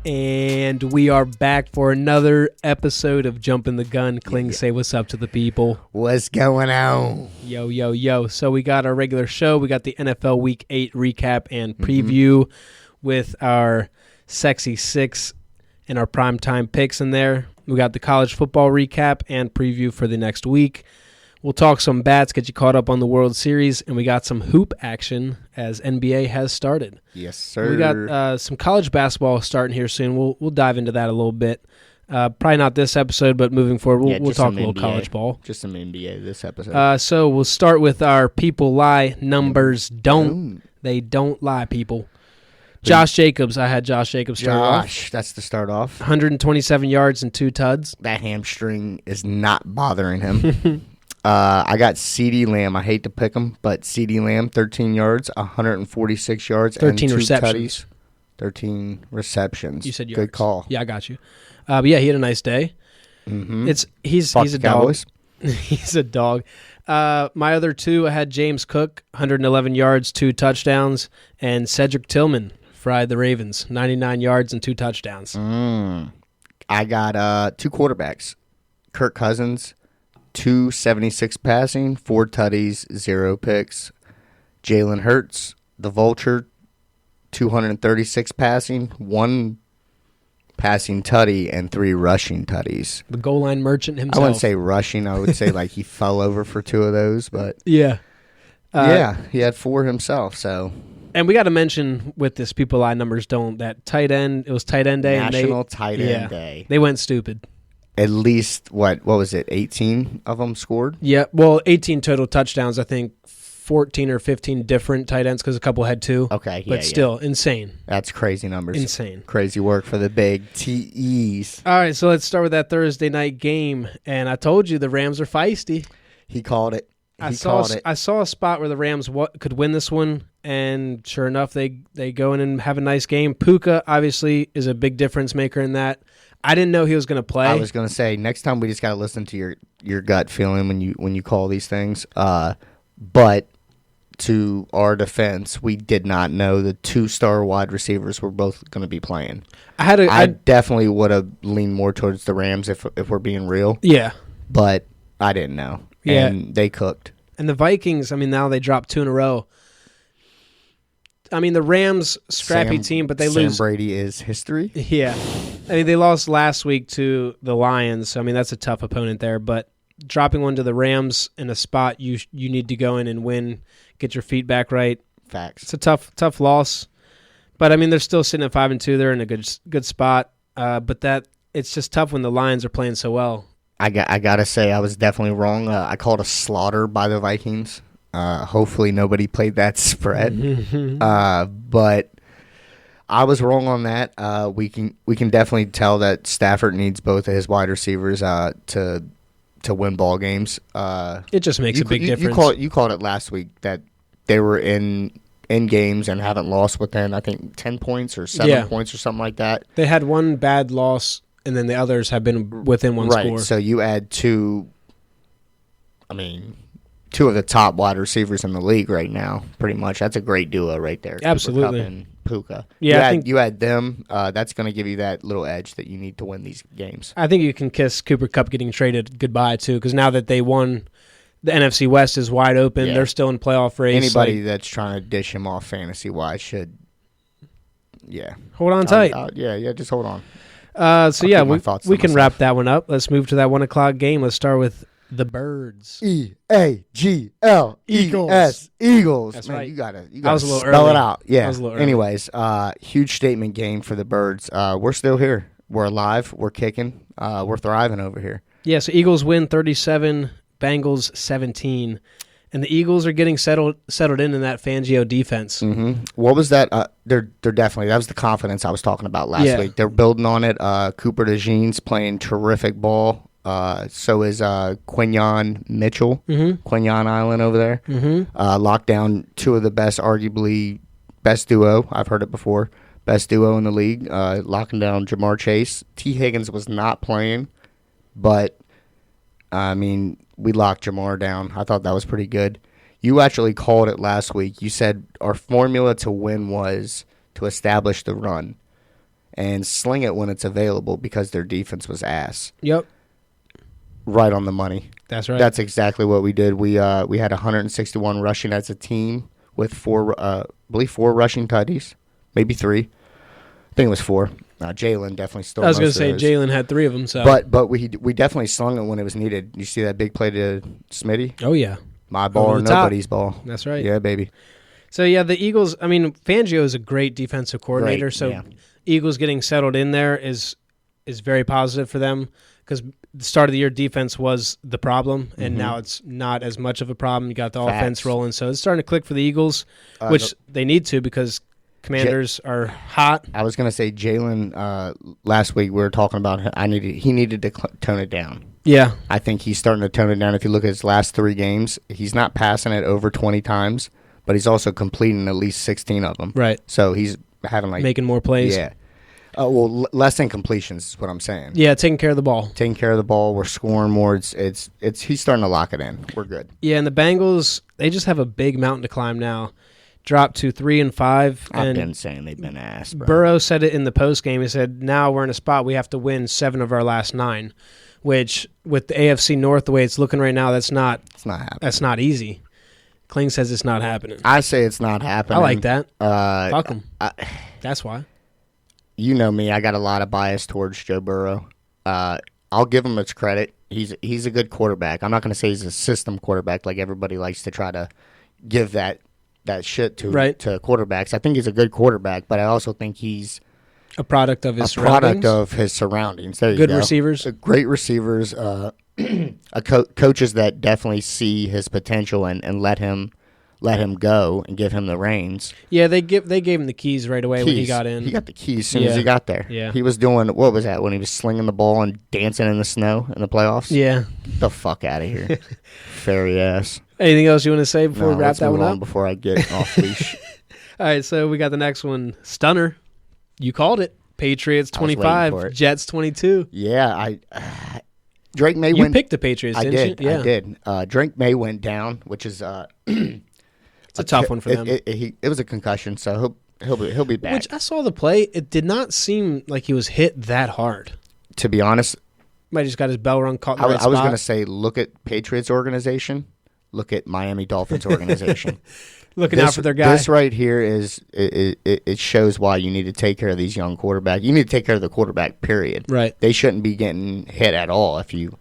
And we are back for another episode of Jumping the Gun. Clings, say what's up to the people. What's going on? Yo, yo, yo. So we got our regular show. We got the NFL Week 8 recap and preview with our Sexy Six and our primetime picks in there. We got the college football recap and preview for the next week. We'll talk some bats, get you caught up on the World Series, and we got some hoop action as NBA has started. Yes, sir. We got some college basketball starting here soon. We'll dive into that a little bit. Probably not this episode, but moving forward, we'll talk a little college ball. Just some NBA this episode. So we'll start with our people lie, numbers don't. They don't lie, people. Josh Jacobs. I had Josh Jacobs start off. That's the start off. 127 yards and 2 tuds. That hamstring is not bothering him. I got CeeDee Lamb. I hate to pick him, but CeeDee Lamb, 13 yards, 146 yards, 13 and 2 receptions. tutties. 13 receptions. You said yards. Good call. Yeah, I got you. But yeah, he had a nice day. Mm-hmm. He's a dog. He's a dog. My other two, I had James Cook, 111 yards, 2 touchdowns, and Cedric Tillman fried the Ravens, 99 yards and 2 touchdowns. I got 2 quarterbacks. Kirk Cousins, 276 passing, 4 tutties, 0 picks. Jalen Hurts, the Vulture, 236 passing, 1 passing tutty, and 3 rushing tutties. The goal line merchant himself. I wouldn't say rushing. I would say like he fell over for 2 of those. But yeah. He had 4 himself. So. And we got to mention with this people lie numbers don't, that tight end, it was tight end day. National Tight End Day. They went stupid. At least, what was it, 18 of them scored? Yeah, well, 18 total touchdowns, I think 14 or 15 different tight ends because a couple had 2. Okay, But still, insane. That's crazy numbers. Insane. Crazy work for the big TEs. All right, so let's start with that Thursday night game. And I told you the Rams are feisty. He called it. I saw a spot where the Rams could win this one, and sure enough, they go in and have a nice game. Puka, obviously, is a big difference maker in that. I didn't know he was going to play. I was going to say, next time we just got to listen to your gut feeling when you call these things. But to our defense, we did not know the 2-star wide receivers were both going to be playing. I definitely would have leaned more towards the Rams if we're being real. Yeah. But I didn't know. Yeah. And they cooked. And the Vikings, I mean, now they dropped 2 in a row. I mean, the Rams, scrappy team, but they lose. Sam Brady is history. Yeah. I mean, they lost last week to the Lions, so, I mean, that's a tough opponent there. But dropping one to the Rams in a spot you need to go in and win, get your feet back right. Facts. It's a tough loss. But, I mean, they're still sitting at 5-2. They're in a good spot. But it's just tough when the Lions are playing so well. I got to say, I was definitely wrong. I called a slaughter by the Vikings. Hopefully nobody played that spread. But I was wrong on that. We can definitely tell that Stafford needs both of his wide receivers to win ball games. It just makes a big difference. You called it last week that they were in games and haven't lost within, I think, 10 points or 7 points or something like that. They had one bad loss, and then the others have been within one score. Right, so you add 2 of the top wide receivers in the league right now, pretty much. That's a great duo right there. Absolutely. Cooper Kupp and Puka. Yeah, you add them, that's going to give you that little edge that you need to win these games. I think you can kiss Cooper Kupp getting traded goodbye, too, because now that they won, the NFC West is wide open. Yeah. They're still in playoff race. Anybody that's trying to dish him off fantasy-wise should, hold on tight. Just hold on. We can wrap that one up. Let's move to that 1 o'clock game. Let's start with the Birds. EAGL Eagles. Eagles. That's Man, right. you gotta spell early. It out. Yeah. I was a little early. Anyways, huge statement game for the Birds. We're still here. We're alive. We're kicking. We're thriving over here. Yeah. So Eagles win 37, Bengals 17, and the Eagles are getting settled in that Fangio defense. Mm-hmm. What was that? They're definitely, that was the confidence I was talking about last week. They're building on it. Cooper DeJean's playing terrific ball. So is Quinyon Mitchell, Quinyon Island over there. Locked down 2 of the arguably best duo. I've heard it before. Best duo in the league. Locking down Jamar Chase. T. Higgins was not playing, but I mean, we locked Jamar down. I thought that was pretty good. You actually called it last week. You said our formula to win was to establish the run. and sling it when it's available because their defense was ass. Yep. Right on the money. That's right. That's exactly what we did. We had 161 rushing as a team with four rushing tutties, maybe 3. I think it was 4. Jalen definitely stole. I was going to say Jalen had 3 of them. So, but we definitely slung it when it was needed. You see that big play to Smitty? Oh yeah, my ball or nobody's ball. That's right. Yeah, baby. So yeah, the Eagles. I mean, Fangio is a great defensive coordinator. Great, so yeah. Eagles getting settled in there is very positive for them because the start of the year defense was the problem, and now it's not as much of a problem. You got the offense rolling, so it's starting to click for the Eagles, which they need to because Commanders are hot. I was going to say Jalen. Last week we were talking about he needed to tone it down. Yeah, I think he's starting to tone it down. If you look at his last 3 games, he's not passing it over 20 times, but he's also completing at least 16 of them. Right. So he's having making more plays. Yeah. Less incompletions is what I'm saying. Yeah, taking care of the ball. Taking care of the ball. We're scoring more. It's he's starting to lock it in. We're good. Yeah, and the Bengals, they just have a big mountain to climb now. Dropped to 3-5. I've been saying they've been ass, bro. Burrow said it in the post game. He said, "Now we're in a spot we have to win 7 of our last 9," which with the AFC North the way it's looking right now, it's not happening. That's not easy. Kling says it's not happening. I say it's not happening. I like that. Fuck him. That's why. You know me. I got a lot of bias towards Joe Burrow. I'll give him its credit. He's a good quarterback. I'm not going to say he's a system quarterback like everybody likes to try to give that shit to quarterbacks. I think he's a good quarterback, but I also think he's a product of his surroundings. There you go. Good receivers. Great receivers. Coaches that definitely see his potential and let him go and give him the reins. Yeah, they gave him the keys right away when he got in. He got the keys as soon as he got there. Yeah. He was doing, what was that, when he was slinging the ball and dancing in the snow in the playoffs? Yeah. Get the fuck out of here. Fairy ass. Anything else you want to say before we wrap that one up? Before I get off leash. All right, so we got the next one. Stunner. You called it. Patriots 25, Jets 22. Yeah, Drake May You picked the Patriots, didn't you? Yeah. I did. Drake May went down, which is it's a tough one for them. It was a concussion, so he'll be back. Which I saw the play. It did not seem like he was hit that hard. To be honest, might just got his bell rung caught in the right I was spot. going to say, look at Patriots organization, look at Miami Dolphins organization. Looking out for their guy. This right here it shows why you need to take care of these young quarterbacks. You need to take care of the quarterback, period. Right. They shouldn't be getting hit at all if you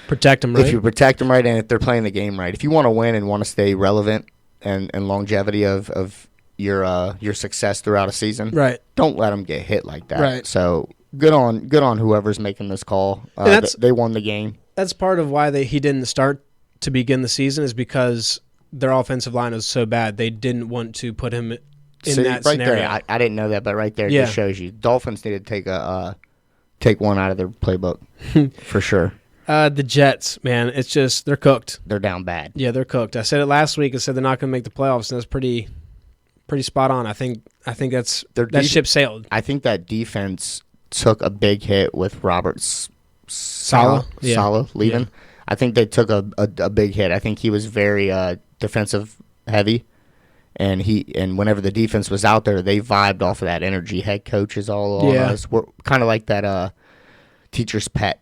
protect them right. If you protect them right and if they're playing the game right. If you want to win and want to stay relevant and longevity of your success throughout a season, right, don't let them get hit like that. Right. So good on whoever's making this call. They won the game. That's part of why he didn't start to begin the season is because their offensive line was so bad. They didn't want to put him in that scenario. There, I didn't know that, but right there it just shows you. Dolphins need to take one out of their playbook for sure. The Jets, man, it's just they're cooked. They're down bad. Yeah, they're cooked. I said it last week. I said they're not going to make the playoffs, and that's pretty spot on. I think that ship sailed. I think that defense took a big hit with Robert's Saleh leaving. Yeah. I think they took a big hit. I think he was very defensive heavy, and whenever the defense was out there, they vibed off of that energy. Head coaches all on us. We're kind of like that teacher's pet.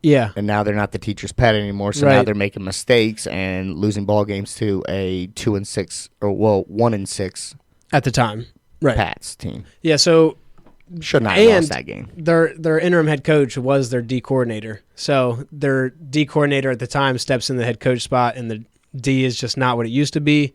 Yeah. And now they're not the teacher's pet anymore, so now they're making mistakes and losing ball games to a 2-6 or 1-6 at the time. Right. Pats team. Yeah, so should not have lost that game. Their interim head coach was their D coordinator. So their D coordinator at the time steps in the head coach spot, and the D is just not what it used to be.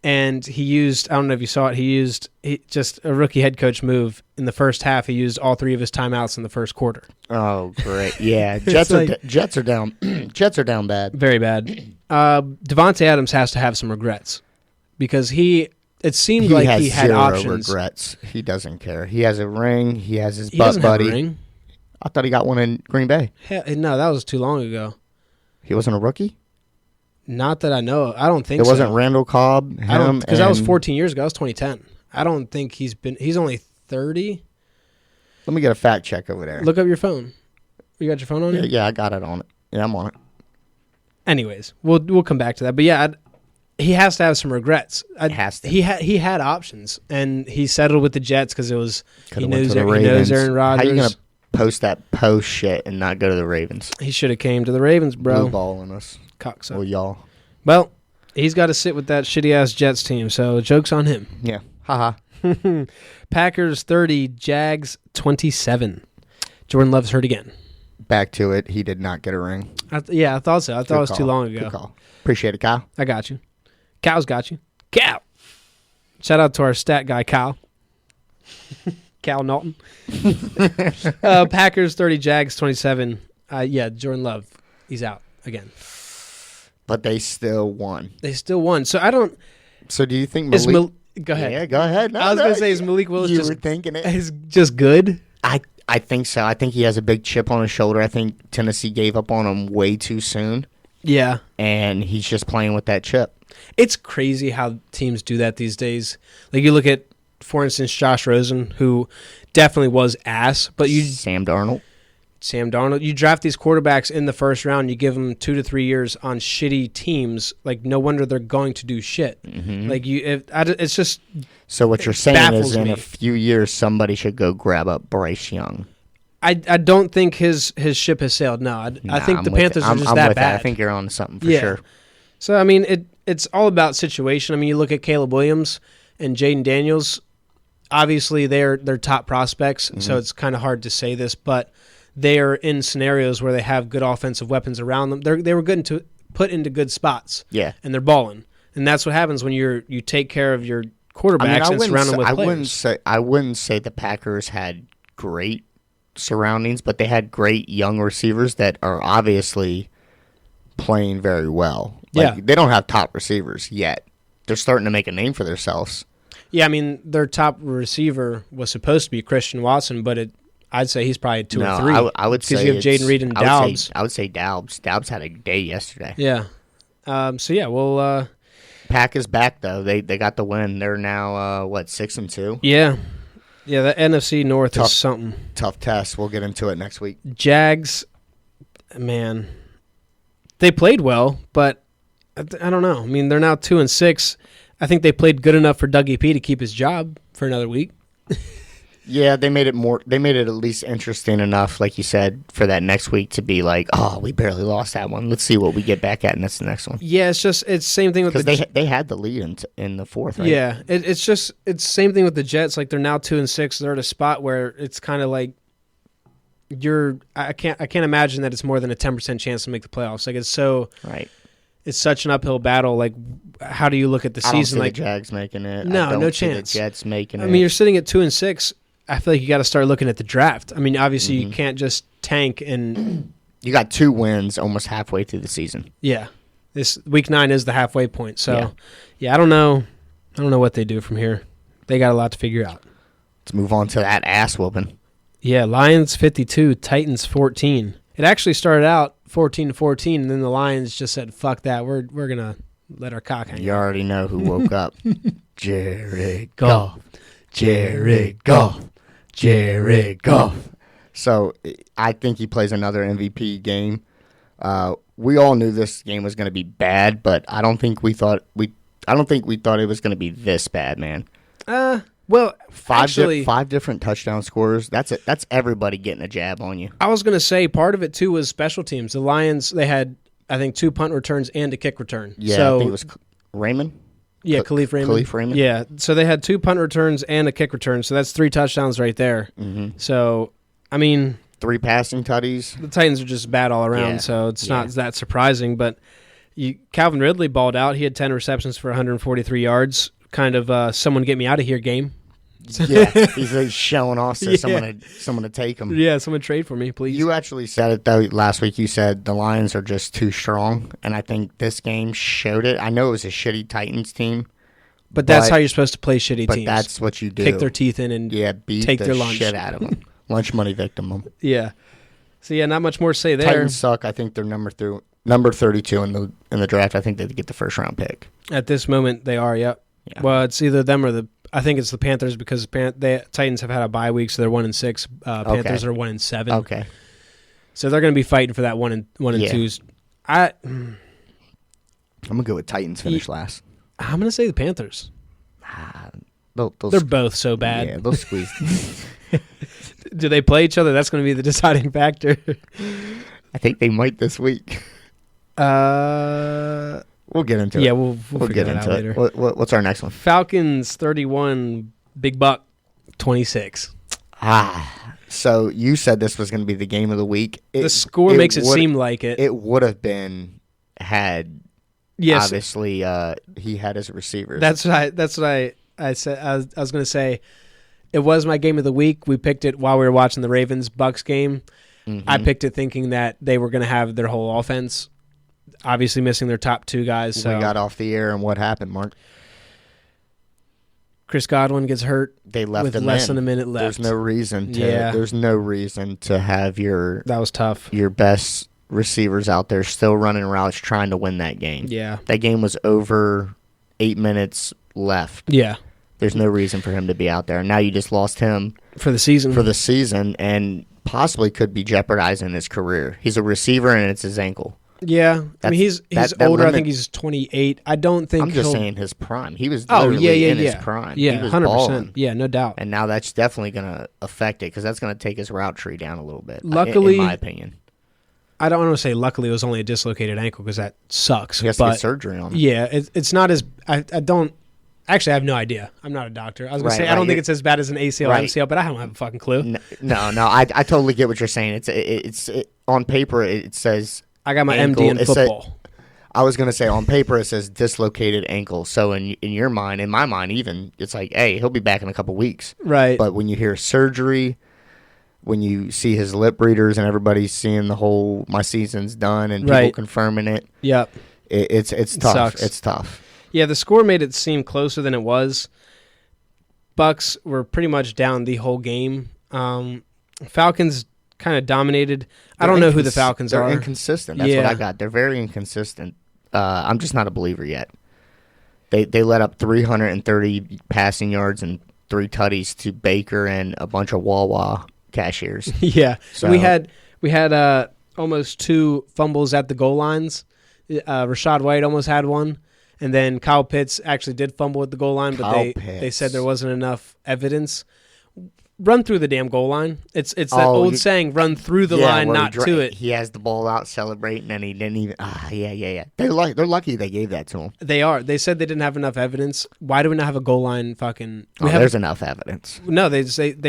And he used, I don't know if you saw it, he used just a rookie head coach move. In the first half, he used all 3 of his timeouts in the first quarter. Oh, great. Yeah, Jets are down. Jets are down bad. Very bad. Devontae Adams has to have some regrets because it seemed like he had options. Regrets. He doesn't care. He has a ring. He has his butt buddy. Have a ring. I thought he got one in Green Bay. No, that was too long ago. He wasn't a rookie? Not that I know. I don't think so. It wasn't Randall Cobb, him, because that was 14 years ago. That was 2010. I don't think he's only 30. Let me get a fact check over there. Look up your phone. You got your phone on you? Yeah, I got it on it. Yeah, I'm on it. Anyways, we'll come back to that. But yeah, he has to have some regrets. Has to. He had options, and he settled with the Jets because it was he knows Ravens. Aaron Rodgers. How you gonna post that post shit and not go to the Ravens? He should have came to the Ravens, bro. Blue ball on us, cocksucker. Well, y'all. Well, he's got to sit with that shitty ass Jets team. So joke's on him. Yeah. Haha. Packers 30, Jags 27. Jordan Love's hurt again. Back to it. He did not get a ring. I thought so. I thought it was too long ago. Good call. Appreciate it, Kyle. I got you. Cal's got you. Cal. Shout out to our stat guy, Kyle. Cal Naughton. Packers 30, Jags 27. Yeah, Jordan Love, he's out again. But they still won. So I don't. So do you think Malik? Go ahead. Yeah, go ahead. I was going to say, is Malik Willis you were thinking it. Is just good? I think so. I think he has a big chip on his shoulder. I think Tennessee gave up on him way too soon. Yeah. And he's just playing with that chip. It's crazy how teams do that these days. Like you look at, for instance, Josh Rosen, who definitely was ass, but Sam Darnold. You draft these quarterbacks in the first round, you give them 2 to 3 years on shitty teams. Like no wonder they're going to do shit. Mm-hmm. Like it's just. So what you're saying is, in me. a few years, somebody should go grab up Bryce Young. I don't think his ship has sailed. No, I think the Panthers are just that bad. I think you're on to something for sure. So I mean, it's all about situation. I mean, you look at Caleb Williams and Jaden Daniels. Obviously, they're top prospects, so it's kind of hard to say this, but they are in scenarios where they have good offensive weapons around them. They were good to put into good spots. Yeah, and they're balling, and that's what happens when you take care of your quarterbacks and surround them with players. I wouldn't say the Packers had great surroundings, but they had great young receivers that are obviously playing very well. They don't have top receivers yet. They're starting to make a name for themselves. Yeah, I mean, their top receiver was supposed to be Christian Watson, but I'd say he's probably 2 or 3. I would say because you have Jaden Reed and Doubs. I would say Doubs. Doubs had a day yesterday. Yeah. We'll. Pack is back though. They got the win. They're now 6-2. Yeah. Yeah, the NFC North is something. Tough test. We'll get into it next week. Jags, man, they played well, but I don't know. I mean, they're now 2-6. I think they played good enough for Dougie P to keep his job for another week. Yeah, they made it at least interesting enough, like you said, for that next week to be like, oh, we barely lost that one. Let's see what we get back at, and that's the next one. Yeah, it's same thing with because they had the lead in the fourth, right? Yeah, it's same thing with the Jets. Like they're now 2-6. They're at a spot where it's kind of like I can't imagine that it's more than a 10% chance to make the playoffs. Like it's so right. It's such an uphill battle. Like, how do you look at the season? I don't see like the Jags making it. No chance. The Jets making it. I mean, you're sitting at 2-6. I feel like you got to start looking at the draft. I mean, obviously you can't just tank and. You got 2 wins almost halfway through the season. Yeah, this week 9 is the halfway point. So, yeah, I don't know what they do from here. They got a lot to figure out. Let's move on to that ass whooping. Yeah, Lions 52, Titans 14. It actually started out 14-14, and then the Lions just said, "Fuck that, we're gonna let our cock hang." You already know who woke up. Jared Goff. Jared Goff. Jared Goff. So I think he plays another MVP game. We all knew this game was going to be bad, but I don't think we thought it was going to be this bad, man. Well, five different touchdown scorers. That's everybody getting a jab on you. I was going to say part of it too was special teams. The Lions, they had I think 2 punt returns and a kick return. Yeah, so, I think it was Raymond. Yeah, Khalif Raymond. Yeah, so they had 2 punt returns and a kick return, so that's 3 touchdowns right there. Mm-hmm. So, I mean, 3 passing tutties. The Titans are just bad all around, so it's not that surprising. But Calvin Ridley balled out. He had 10 receptions for 143 yards. Kind of someone get me out of here game. Yeah, he's like showing off so someone to take him. Yeah, someone trade for me, please. You actually said it, though, last week. You said the Lions are just too strong, and I think this game showed it. I know it was a shitty Titans team. But that's how you're supposed to play shitty teams. But that's what you do. Kick their teeth in and beat take the their lunch. Shit out of them. Lunch money victim them. Yeah. So, not much more to say there. Titans suck. I think they're number 32 in the draft. I think they get the first-round pick. At this moment, they are, yep. Yeah. Well, it's either them or I think it's the Panthers because the Titans have had a bye week, so they're 1-6. Panthers are 1-7. Okay. So they're going to be fighting for that 1 and 2s. I'm gonna go with Titans finish last. I'm going to say the Panthers. They're both so bad. Yeah, they'll squeeze. Do they play each other? That's going to be the deciding factor. I think they might this week. We'll get into it. Yeah, we'll get into it later. What's our next one? Falcons 31, Big Buck 26. So you said this was going to be the game of the week. The score makes it seem like it. It would have been had. Yes. Obviously, he had his receivers. That's what I said. I was going to say it was my game of the week. We picked it while we were watching the Ravens-Bucks game. Mm-hmm. I picked it thinking that they were going to have their whole offense, obviously missing their top two guys. So we got off the air, and what happened, Mark? Chris Godwin gets hurt. They left with him less than a minute left. There's no reason to. Yeah. There's no reason to have that was tough. Your best receivers out there still running routes trying to win that game. Yeah, that game was over. 8 minutes left. Yeah, there's no reason for him to be out there. Now you just lost him for the season, and possibly could be jeopardizing his career. He's a receiver, and it's his ankle. Yeah, I mean he's older. I think he's 28. I don't think I'm just saying his prime. He was literally in his prime. Yeah, 100%. Yeah, no doubt. And now that's definitely going to affect it because that's going to take his route tree down a little bit. Luckily, in my opinion, I don't want to say luckily it was only a dislocated ankle because that sucks. He has to get surgery on it. Yeah, it's not as I don't. Actually, I have no idea. I'm not a doctor. I was going to say, I don't think it's as bad as an ACL, MCL, but I don't have a fucking clue. No, I totally get what you're saying. It's on paper, it says I got my ankle. MD in football. I was going to say, on paper, it says dislocated ankle. So in your mind, in my mind even, it's like, hey, he'll be back in a couple weeks. Right. But when you hear surgery, when you see his lip readers and everybody's seeing the whole, my season's done, and people confirming it. Yep. It's tough. Sucks. It's tough. Yeah, the score made it seem closer than it was. Bucks were pretty much down the whole game. Falcons kind of dominated. I don't know who the Falcons are. They're inconsistent. That's what I got. They're very inconsistent. I'm just not a believer yet. They let up 330 passing yards and 3 tutties to Baker and a bunch of Wawa cashiers. Yeah. So we had almost 2 fumbles at the goal lines. Rashad White almost had one. And then Kyle Pitts actually did fumble at the goal line, but they said there wasn't enough evidence. Run through the damn goal line. It's that old saying, run through the line, not to it. He has the ball out celebrating, and he didn't even. Yeah. They're lucky they gave that to him. They are. They said they didn't have enough evidence. Why do we not have a goal line fucking? There's enough evidence. No, they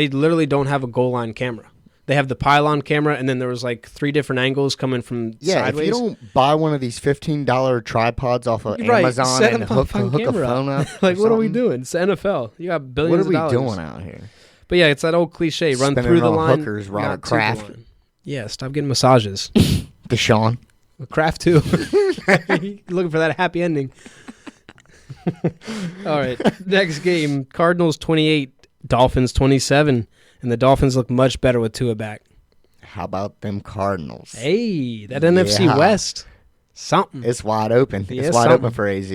literally don't have a goal line camera. They have the pylon camera, and then there was like 3 different angles coming from sideways. If you don't buy one of these $15 tripods off of Amazon and hook a phone up, like what are we doing? It's the NFL. You got billions of dollars. What are we doing out here? But yeah, it's that old cliche: run through the line. Hookers, Robert Kraft. Yeah, stop getting massages. Deshaun. Kraft too. Looking for that happy ending. All right, next game: Cardinals 28, Dolphins 27. And the Dolphins look much better with Tua back. How about them Cardinals? Hey, that NFC West. Something. It's wide open. It's wide open for AZ.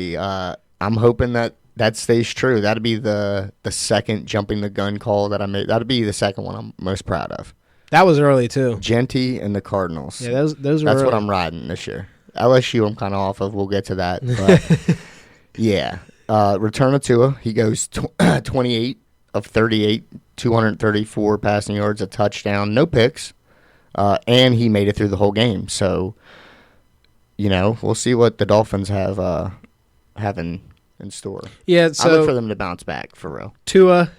I'm hoping that stays true. That'd be the second jumping the gun call that I made. That'd be the second one I'm most proud of. That was early, too. Genty and the Cardinals. Yeah, those were That's early. what I'm riding this year. LSU I'm kind of off of. We'll get to that. But yeah. Return of Tua. He goes 28 of 38. 234 passing yards, a touchdown, no picks, and he made it through the whole game. So, we'll see what the Dolphins have in store. Yeah, so I look for them to bounce back for real. Tua,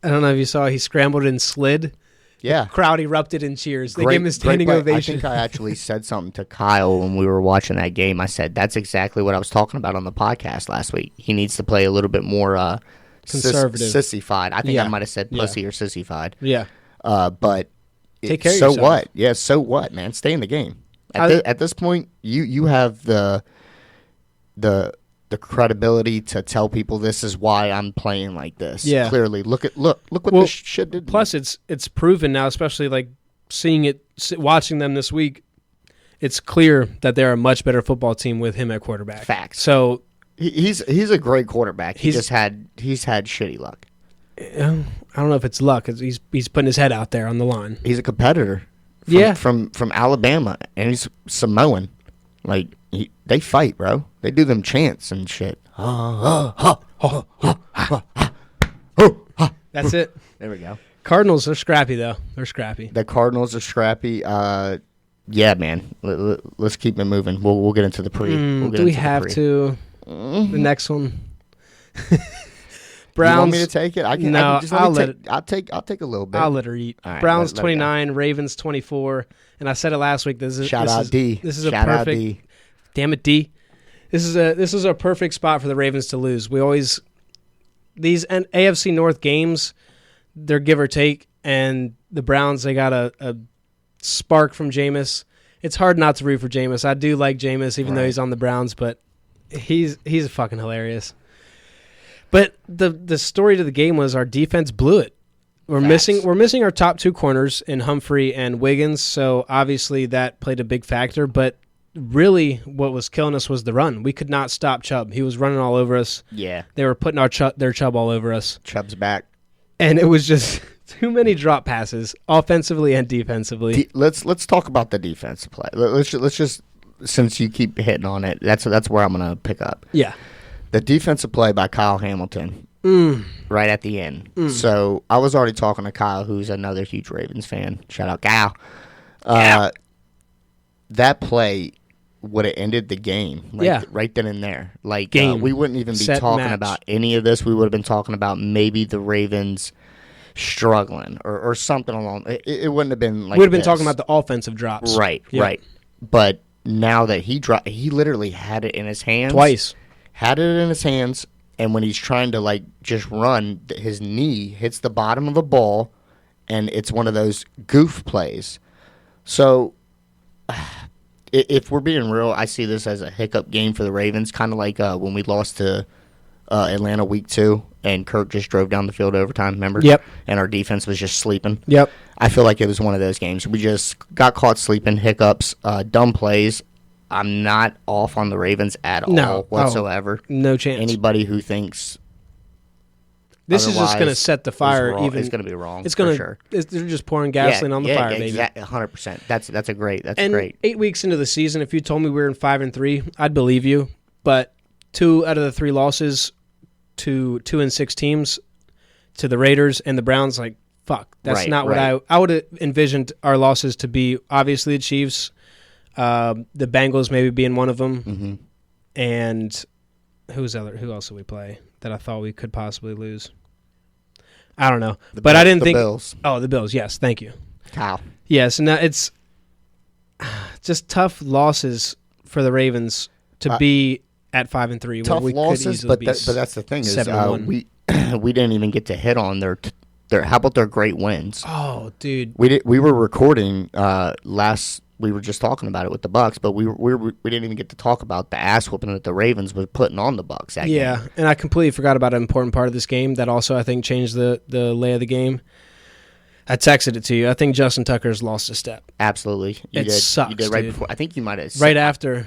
I don't know if you saw, he scrambled and slid. Yeah, the crowd erupted in cheers. They gave him a standing ovation. I think I actually said something to Kyle when we were watching that game. I said that's exactly what I was talking about on the podcast last week. He needs to play a little bit more. Conservative. Sissified. I think I might have said pussy or sissified. Yeah. But take care of yourself. So what? Yeah, so what, man? Stay in the game. At this point, you have the credibility to tell people this is why I'm playing like this. Yeah. Clearly, look what this shit did. Plus, it's proven now, especially like watching them this week. It's clear that they're a much better football team with him at quarterback. Facts. So. He's a great quarterback. He's had shitty luck. I don't know if it's luck. He's putting his head out there on the line. He's a competitor. From Alabama, and he's Samoan. Like they fight, bro. They do them chants and shit. That's it. There we go. Cardinals are scrappy, though. They're scrappy. The Cardinals are scrappy. Yeah, man. Let's keep it moving. We'll get into the pre. Do we have to? The next one. Browns. You want me to take it? I'll take a little bit. I'll let her eat. Right, Browns 29, Ravens 24. And I said it last week. Shout out D. This is a perfect. Damn it, D. This is a perfect spot for the Ravens to lose. We always these AFC North games, they're give or take, and the Browns, they got a spark from Jameis. It's hard not to root for Jameis. I do like Jameis, even though he's on the Browns, but he's fucking hilarious. But the story to the game was our defense blew it. We're missing our top two corners in Humphrey and Wiggins, so obviously that played a big factor. But really, what was killing us was the run. We could not stop Chubb. He was running all over us. Yeah, they were putting their Chubb all over us. Chubb's back, and it was just too many drop passes, offensively and defensively. Let's talk about the defensive play. Let's just, since you keep hitting on it, that's where I'm gonna pick up. Yeah, the defensive play by Kyle Hamilton. Right at the end. So I was already talking to Kyle, who's another huge Ravens fan. Shout out, Kyle. That play would have ended the game right then and there. Like, we wouldn't even be talking about any of this. We would have been talking about maybe the Ravens struggling or something along. It wouldn't have been like we would have been talking about the offensive drops. Right, right. But now that he literally had it in his hands. Twice. Had it in his hands. And when he's trying to, like, just run, his knee hits the bottom of the ball, and it's one of those goof plays. So, if we're being real, I see this as a hiccup game for the Ravens, kind of like when we lost to Atlanta week 2, and Kirk just drove down the field overtime, remember? Yep. And our defense was just sleeping. Yep. I feel like it was one of those games. We just got caught sleeping, hiccups, dumb plays. I'm not off on the Ravens at all whatsoever. No chance. Anybody who thinks this is just going to set the fire, it's going to be wrong. It's going to. Sure. They're just pouring gasoline on the fire, baby. Exactly, 100%. That's great. 8 weeks into the season, if you told me we were in 5-3, I'd believe you. But 2 out of the 3 losses to 2-6 teams, to the Raiders and the Browns, like fuck. That's not what I would have envisioned our losses to be. Obviously, the Chiefs. The Bengals maybe being one of them, and who else did we play that I thought we could possibly lose? I don't know, but I didn't think. Bills. Oh, the Bills. Yes, thank you. Kyle. Yes, and it's just tough losses for the Ravens to be at 5-3. Tough losses, but that's the thing is we didn't even get to hit on their. How about their great wins? Oh, dude, we were recording last. We were just talking about it with the Bucks, but we didn't even get to talk about the ass whooping that the Ravens were putting on the Bucks. Yeah, and I completely forgot about an important part of this game that also I think changed the lay of the game. I texted it to you. I think Justin Tucker's lost a step. Absolutely, you did. Sucks, you did right dude. before. I think you might have right after.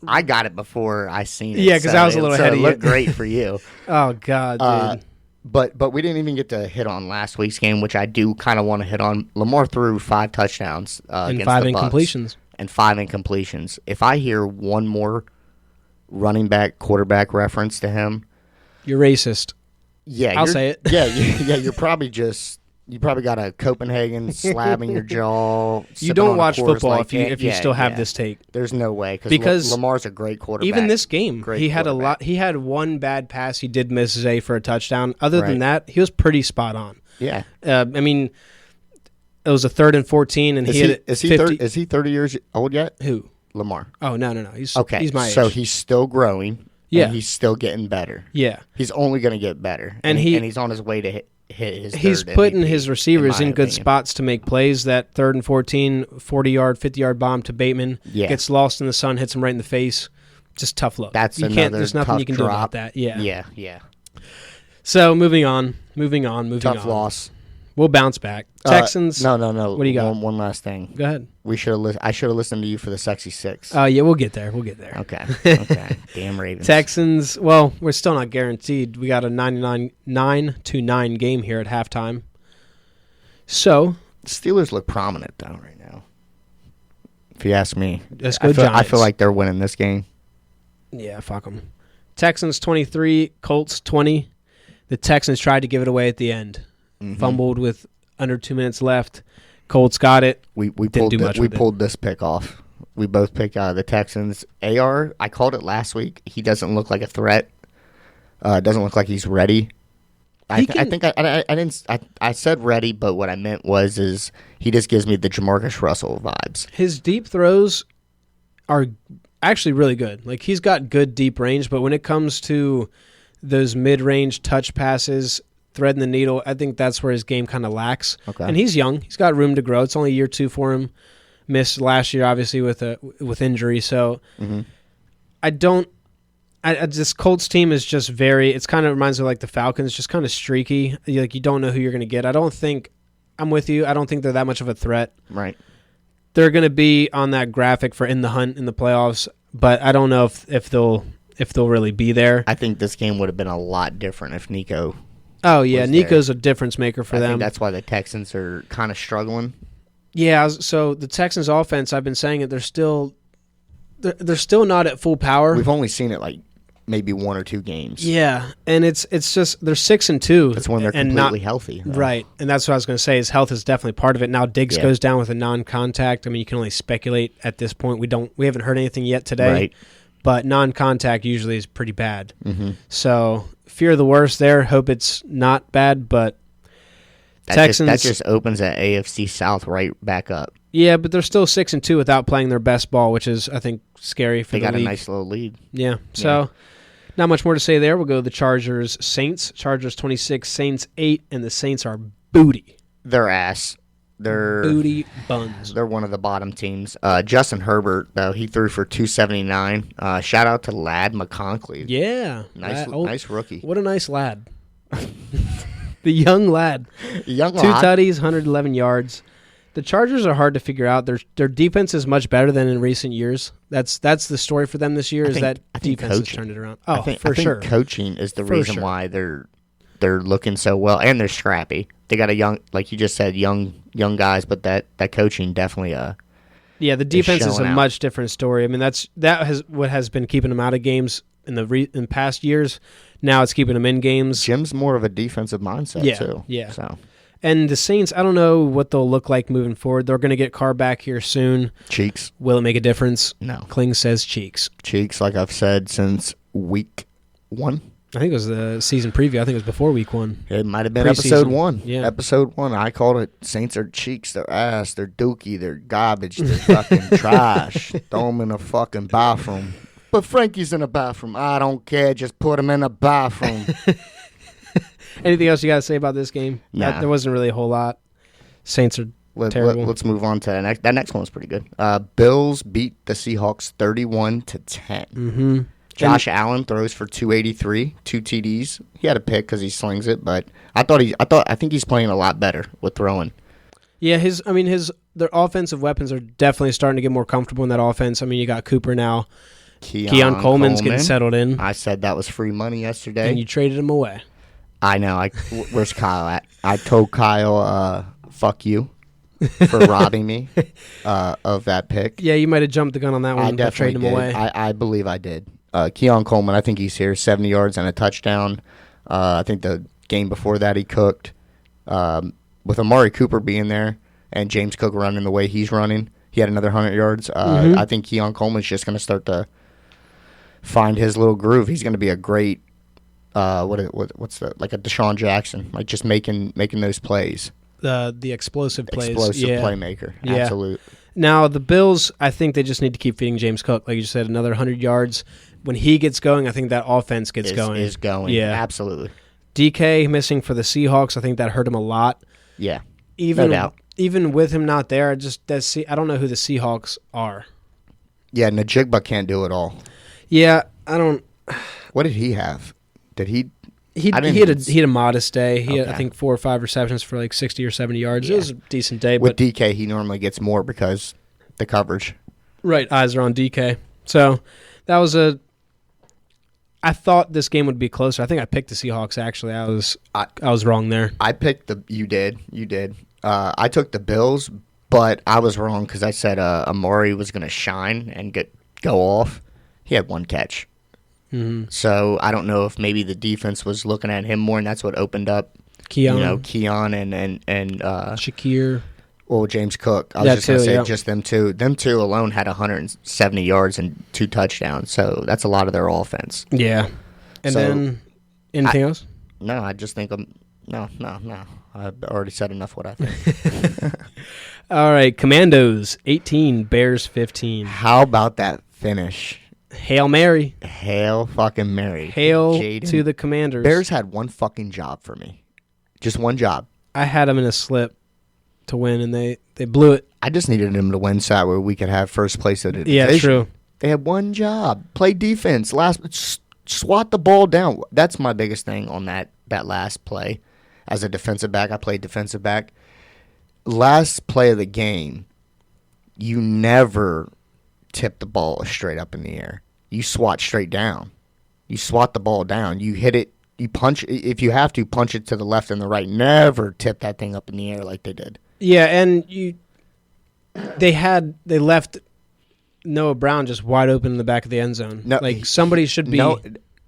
I got it before I seen it. Yeah, because I was a little ahead of you. It looked great for you. Oh God, dude. But we didn't even get to hit on last week's game, which I do kind of want to hit on. Lamar threw 5 touchdowns and against 5 the Bucks. incompletions. And 5 incompletions. If I hear one more running back, quarterback reference to him, you're racist. Yeah, I'll say it. Yeah, you're probably you probably got a Copenhagen slab in your jaw. You don't watch football if you still have this take. There's no way because Lamar's a great quarterback. Even this game, he had a lot. He had one bad pass. He did miss Zay for a touchdown. Other than that, he was pretty spot on. Yeah, I mean, it was a 3rd and 14, and is he 30 years old yet? Who? Lamar. Oh no, he's okay. He's my age. So he's still growing. Yeah, and he's still getting better. Yeah, he's only going to get better, and he's on his way to hit his. He's putting his receivers in good spots to make plays. That 3rd and 14, 40-yard, 50-yard bomb to Bateman gets lost in the sun, hits him right in the face. Just tough look. There's nothing you can do about that. Yeah. So moving on. Tough loss. We'll bounce back. Texans. No. What do you got? One last thing. Go ahead. I should have listened to you for the sexy 6. Oh yeah, we'll get there. Okay. Damn Ravens. Texans. Well, we're still not guaranteed. We got a 9-9 game here at halftime. So Steelers look prominent though right now. if you ask me. Let's go Giants. I feel like they're winning this game. Yeah, fuck them. Texans 23, Colts 20. The Texans tried to give it away at the end. Fumbled with under 2 minutes left. Colts got it. We pulled this pick off. We both picked the Texans. AR, I called it last week. He doesn't look like a threat. Doesn't look like he's ready. I think I said ready, but what I meant is he just gives me the Jamarcus Russell vibes. His deep throws are actually really good. Like, he's got good deep range, but when it comes to those mid-range touch passes, threading the needle, I think that's where his game kind of lacks. Okay. And he's young. He's got room to grow. It's only year 2 for him. Missed last year, obviously, with injury. So this Colts team is just it kind of reminds me of like the Falcons, just kind of streaky. Like, you don't know who you're going to get. I'm with you. I don't think they're that much of a threat. Right. They're going to be on that graphic for in the hunt in the playoffs, but I don't know if they'll really be there. I think this game would have been a lot different if Nico. Oh yeah, Nico's a different maker for them. I think that's why the Texans are kind of struggling. Yeah, so the Texans' offense, I've been saying it, they're still not at full power. We've only seen it like maybe 1 or 2 games. Yeah, and it's just they're 6-2. That's when they're completely healthy. Though. Right, and that's what I was going to say. His health is definitely part of it. Now Diggs goes down with a non-contact. I mean, you can only speculate at this point. We haven't heard anything yet today. Right. But non-contact usually is pretty bad. So fear the worst there. Hope it's not bad, but Texans. That just opens that AFC South right back up. Yeah, but they're still 6-2 without playing their best ball, which is, I think, scary for the league. They got a nice little lead. Yeah, so not much more to say there. We'll go to the Chargers Saints. Chargers 26, Saints 8, and the Saints are booty. They're ass. They're booty buns. They're one of the bottom teams. Justin Herbert, though, he threw for 279. Shout out to Lad McConkey. Yeah. Nice rookie. What a nice lad. The young lad. 2 tutties, 111 yards. The Chargers are hard to figure out. Their defense is much better than in recent years. That's the story for them this year. I think defense has turned it around. Oh, I think coaching is the reason why they're looking so well, and they're scrappy. They got a young, like you just said, young guys, but that coaching definitely the defense is a much different story. I mean, that has been keeping them out of games in past years. Now it's keeping them in games. Jim's more of a defensive mindset too. Yeah. So. And the Saints, I don't know what they'll look like moving forward. They're going to get Carr back here soon. Cheeks. Will it make a difference? No. Clings says cheeks. Cheeks, like I've said since week 1. I think it was the season preview. I think it was before week 1. It might have been episode 1. Yeah. Episode 1. I called it Saints are cheeks, they're ass, they're dookie, they're garbage, they're fucking trash. Throw them in a fucking bathroom. But Frankie's in a bathroom. I don't care. Just put him in a bathroom. Anything else you got to say about this game? Nah. There wasn't really a whole lot. Saints are terrible. Let's move on to the next. That next one's pretty good. Bills beat the Seahawks 31-10. Mm-hmm. Josh Allen throws for 283, 2 TDs. He had a pick because he slings it, but I think he's playing a lot better with throwing. Yeah, their offensive weapons are definitely starting to get more comfortable in that offense. I mean, you got Cooper now. Keon Coleman's getting settled in. I said that was free money yesterday. And you traded him away. I know. Where's Kyle at? I told Kyle, fuck you for robbing me of that pick. Yeah, you might have jumped the gun on that one. I definitely traded him away. I believe I did. Keon Coleman, I think he's here, 70 yards and a touchdown. I think the game before that he cooked. With Amari Cooper being there and James Cook running the way he's running, he had another 100 yards. I think Keon Coleman's just going to start to find his little groove. He's going to be a great what's the, like a Deshaun Jackson, like just making those plays. The explosive plays. Playmaker. Yeah. Absolute. Now the Bills, I think they just need to keep feeding James Cook. Like you said, another 100 yards. When he gets going, I think that offense gets going. Is going. Yeah. Absolutely. DK missing for the Seahawks, I think that hurt him a lot. Yeah. No doubt. Even with him not there, I don't know who the Seahawks are. Yeah, Najigba can't do it all. Yeah, I don't. What did he have? Did he? He had a modest day. He had, I think, 4 or 5 receptions for like 60 or 70 yards. Yeah. It was a decent day. With DK, he normally gets more because the coverage. Right, eyes are on DK. So that was I thought this game would be closer. I think I picked the Seahawks. Actually, I was wrong there. I picked you did. I took the Bills, But I was wrong because I said Amari was going to shine and go off. He had one catch. Mm-hmm. So I don't know if maybe the defense was looking at him more, and that's what opened up Keon, Keon and Shakir. Well, James Cook. I was just going to say just them two. Them two alone had 170 yards and 2 touchdowns. So that's a lot of their offense. Yeah. And then anything else? No, I just think no. I've already said enough what I think. All right, Commandos 18, Bears 15. How about that finish? Hail Mary. Hail fucking Mary. Hail Jaden. to the Commanders. Bears had one fucking job for me. Just one job. I had them in a slip to win, and they blew it. I just needed them to win so that way we could have first place of the division. Yeah, true. They had one job. Play defense. Swat the ball down. That's my biggest thing on that last play. As a defensive back, I played defensive back. Last play of the game, you never tip the ball straight up in the air. You swat straight down. You swat the ball down. You hit it. You punch. If you have to, punch it to the left and the right. Never tip that thing up in the air like they did. Yeah, and they left Noah Brown just wide open in the back of the end zone. No, somebody should be. No,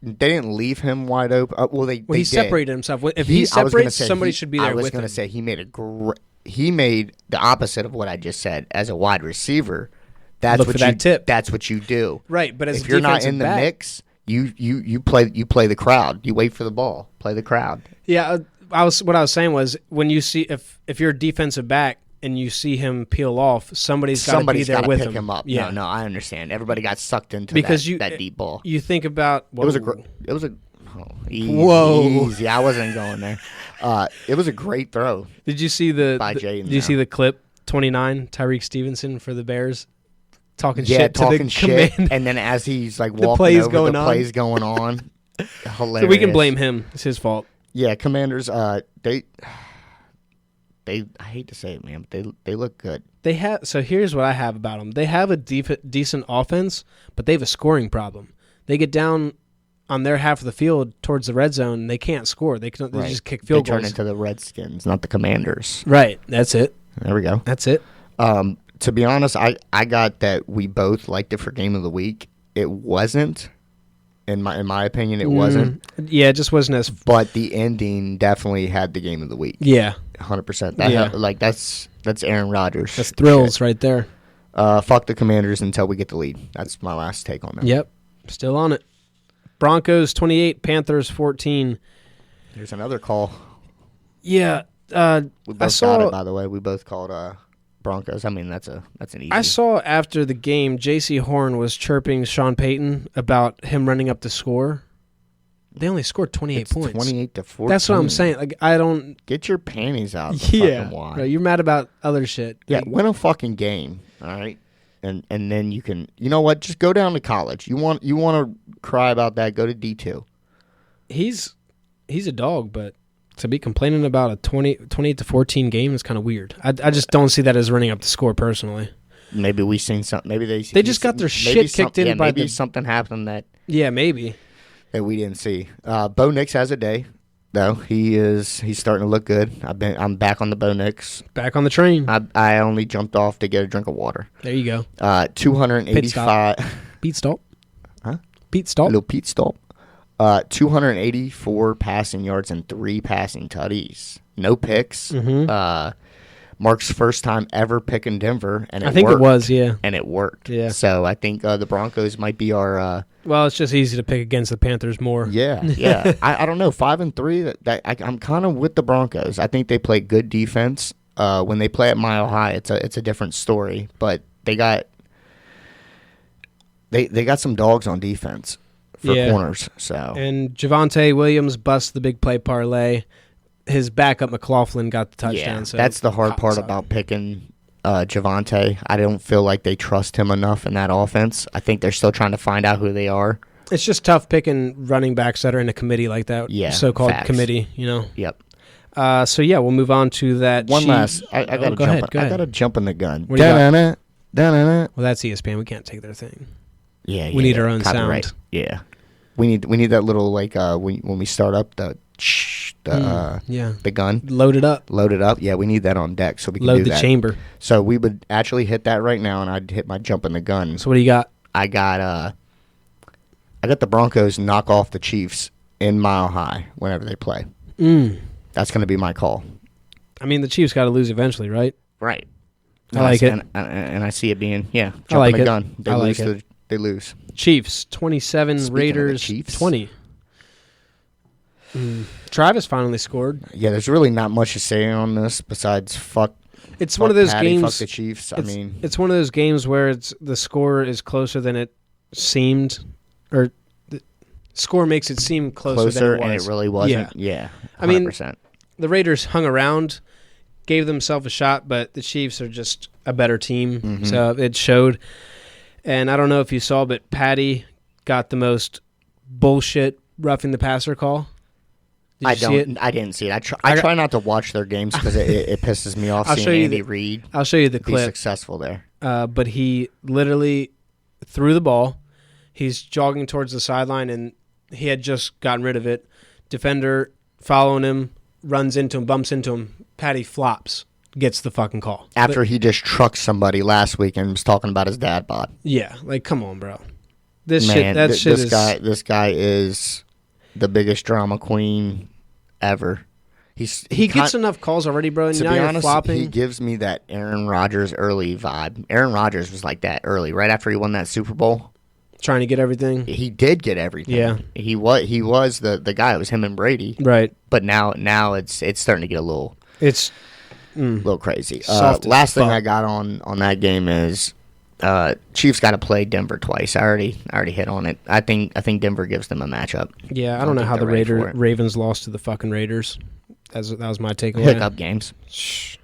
they didn't leave him wide open. They he separated himself. If he separates, somebody should be there with him. I was going to say he made the opposite of what I just said as a wide receiver. That's what you do. Right, but as if you're not in the mix, you play the crowd. You wait for the ball. Play the crowd. Yeah, what I was saying was when you see if you're a defensive back and you see him peel off, somebody's got to be there with him. Pick him up. Yeah. No, I understand. Everybody got sucked into that deep ball. You think about easy. I wasn't going there. It was a great throw. Did you see you see the clip 29 Tyreek Stevenson for the Bears talking shit and then as he's like walking over, the play's going on. Hilarious. So we can blame him. It's his fault. Yeah, Commanders. They I hate to say it, man, but they look good. So here's what I have about them. They have a decent offense, but they have a scoring problem. They get down on their half of the field towards the red zone, and they can't score. They just kick field goals. They turn into the Redskins, not the Commanders. Right. That's it. There we go. That's it. To be honest, I got that we both liked it for Game of the Week. It wasn't. In my opinion, it wasn't. Yeah, it just wasn't as. But the ending definitely had the Game of the Week. Yeah, 100%. That's Aaron Rodgers. That's thrills right there. Fuck the Commanders until we get the lead. That's my last take on that. Yep, still on it. Broncos 28, Panthers 14. There's another call. Yeah, we both got it. By the way, we both called Broncos. I mean, that's an easy. I saw after the game, J.C. Horn was chirping Sean Payton about him running up the score. They only scored 28 points. 28-14. That's what I'm saying. Like, I don't get your panties out. Bro, you're mad about other shit. Yeah, win a fucking game, all right, and then you can. You know what? Just go down to college. You want to cry about that? Go to D2. He's a dog, but to be complaining about a 28-14 game is kind of weird. I just don't see that as running up the score personally. Maybe we seen something. Maybe they just got their shit kicked in by maybe something happened that. Yeah, maybe. That we didn't see. Bo Nix has a day, though. He's starting to look good. I'm back on the Bo Nix. Back on the train. I only jumped off to get a drink of water. There you go. 285. Pete stop. Huh? Pete stop. A little Pete stop. 284 passing yards and 3 passing tutties. No picks. Mm-hmm. Mark's first time ever picking Denver, and I think it was, yeah. And it worked. Yeah. So I think the Broncos might be our. Well, it's just easy to pick against the Panthers more. Yeah. I don't know. 5-3. I'm kind of with the Broncos. I think they play good defense. When they play at Mile High, it's a different story. But they got some dogs on defense for corners. So and Javonte Williams busts the big play parlay. His backup McLaughlin got the touchdown. Yeah, so that's the hard part about picking Javonte. I don't feel like they trust him enough in that offense. I think they're still trying to find out who they are. It's just tough picking running backs that are in a committee like that. Yeah, so-called committee, you know. Yep. So yeah, we'll move on to that. One last. I got to jump. I got to jump in the gun. What do you got? Well, that's ESPN. We can't take their thing. Yeah. We need our own sound. Yeah. We need that little like when we start up the the gun. Load it up. Load it up. Yeah, we need that on deck so we can Load do the that. chamber. So we would actually hit that right now, and I'd hit my jump in the gun. So what do you got? I got the Broncos knock off the Chiefs in Mile High whenever they play. That's going to be my call. I mean, the Chiefs got to lose eventually, right? Right. I like it. And I see it being, jump I like in the it. gun. I like it. They lose. Chiefs, 27, Speaking Raiders, of the Chiefs. 20. Travis finally scored. Yeah, there's really not much to say on this besides It's one of those Patty, games. fuck the Chiefs. It's one of those games where the score is closer than it seemed, or the score makes it seem closer than it was. And it really wasn't. Yeah, 100%. I mean, the Raiders hung around, gave themselves a shot, but the Chiefs are just a better team, so it showed. And I don't know if you saw, but Patty got the most bullshit roughing the passer call. I didn't see it. I try not to watch their games because it pisses me off seeing Andy Reid. I'll show you the clip. Be successful there. But he literally threw the ball. He's jogging towards the sideline, and he had just gotten rid of it. Defender following him, runs into him, bumps into him. Patty flops, gets the fucking call. After he just trucked somebody last week and was talking about his dad bod. Yeah, like, come on, bro. This guy is the biggest drama queen ever. He gets enough calls already, bro. And to now be you're honest, flopping. he gives me that Aaron Rodgers early vibe. Aaron Rodgers was like that early, right after he won that Super Bowl. Trying to get everything. He did get everything. Yeah, he was the guy. It was him and Brady. Right. But now it's starting to get a little crazy. Last thing I got on that game is Chiefs got to play Denver twice. I already hit on it. I think Denver gives them a matchup. Yeah, I don't know how the Ravens lost to the fucking Raiders. That was my takeaway. Hiccup games.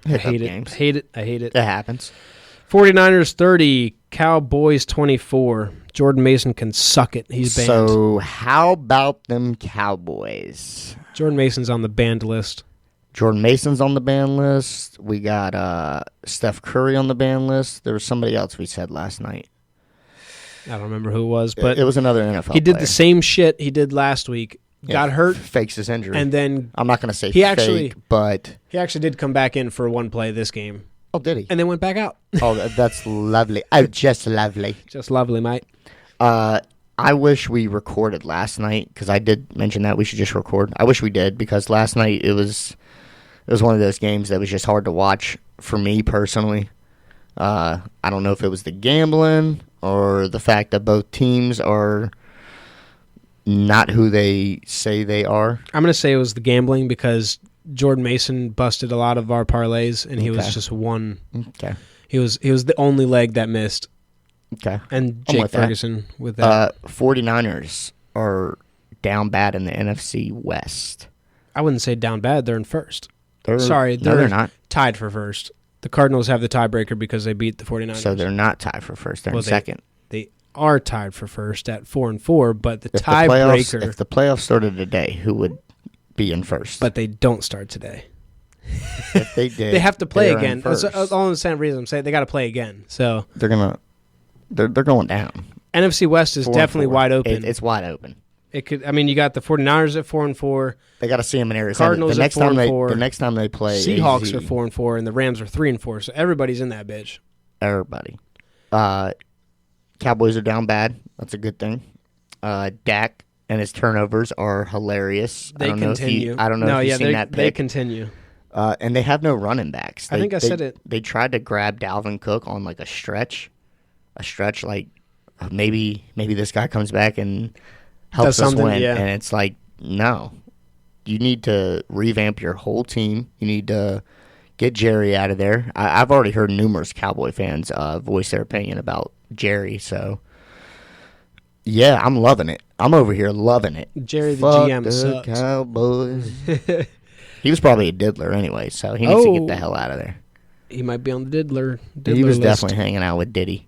I hate it. I hate it. It happens. 49ers 30, Cowboys 24. Jordan Mason can suck it. He's banned. So how about them Cowboys? Jordan Mason's on the banned list. Jordan Mason's on the ban list. We got Steph Curry on the ban list. There was somebody else we said last night. I don't remember who it was, but it was another NFL He did player. The same shit he did last week. Got hurt. Fakes his injury. And then I'm not going to say but... He actually did come back in for one play this game. Oh, did he? And then went back out. Oh, that's lovely. Oh, just lovely. Just lovely, mate. I wish we recorded last night, because I did mention that we should just record. I wish we did, because last night it was one of those games that was just hard to watch for me personally. I don't know if it was the gambling or the fact that both teams are not who they say they are. I'm going to say it was the gambling because Jordan Mason busted a lot of our parlays, and he was just one. Okay. He was the only leg that missed. Okay. And Jake Ferguson with that. 49ers are down bad in the NFC West. I wouldn't say down bad. They're in first. They're not. Tied for first. The Cardinals have the tiebreaker because they beat the 49ers. So they're not tied for first. They're in second. They are tied for first at 4-4, but the tiebreaker. If the playoffs started today, who would be in first? But they don't start today. If they did, they have to play again. That's all the same reason I'm saying they got to play again. So they're going down. NFC West is definitely wide open. It's wide open. It could. I mean, you got the 49ers at 4-4. They got to see them in Arizona. Cardinals at 4-4. The next time they play, Seahawks are 4-4, and the Rams are 3-4. So everybody's in that bitch. Everybody. Cowboys are down bad. That's a good thing. Dak and his turnovers are hilarious. They continue. I don't know if you've seen that pick. They continue. And they have no running backs. I think I said it. They tried to grab Dalvin Cook on like a stretch like maybe this guy comes back and helps us win. Yeah. And it's like, no. You need to revamp your whole team. You need to get Jerry out of there. I've already heard numerous Cowboy fans voice their opinion about Jerry, so yeah, I'm loving it. I'm over here loving it. Jerry the Fuck GM the sucks. Cowboys. He was probably a diddler anyway, so he needs to get the hell out of there. He might be on the diddler He was list. definitely hanging out with Diddy.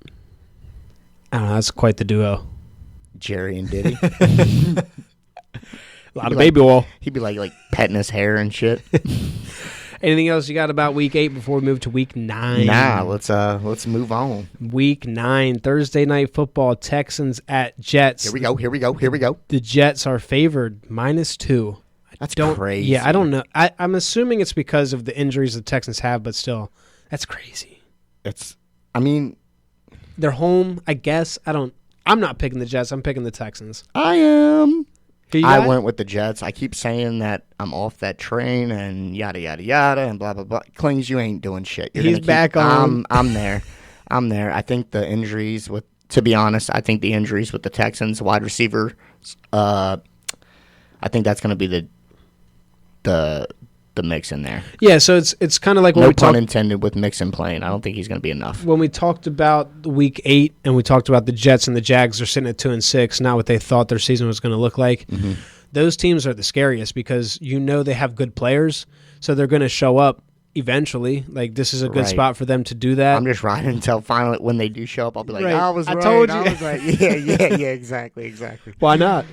I don't know. That's quite the duo. Jerry and Diddy. A lot of baby oil. He'd be like petting his hair and shit. Anything else you got about Week 8 before we move to Week 9? Nah, let's move on. Week 9, Thursday Night Football, Texans at Jets. Here we go. The Jets are favored -2. I That's crazy. Yeah, I don't know. I'm assuming it's because of the injuries the Texans have, but still, that's crazy. They're home, I guess. I'm not picking the Jets. I'm picking the Texans. I am. I went with the Jets. I keep saying that I'm off that train and yada, yada, yada, and blah, blah, blah. Clings, you ain't doing shit. He's back on. I'm there. I think the injuries to be honest, I think the injuries with the Texans wide receiver, I think that's going to be the mix in there. Yeah, so it's kind of like no pun intended with Mixon playing. I don't think he's going to be enough. When we talked about Week 8 and we talked about the Jets and the Jags are sitting at 2-6, not what they thought their season was going to look like. Mm-hmm. Those teams are the scariest because they have good players, so they're going to show up eventually. Like, this is a good spot for them to do that. I'm just riding until finally when they do show up, I'll be like, I was right. I told you. I was right. Yeah, exactly. Why not?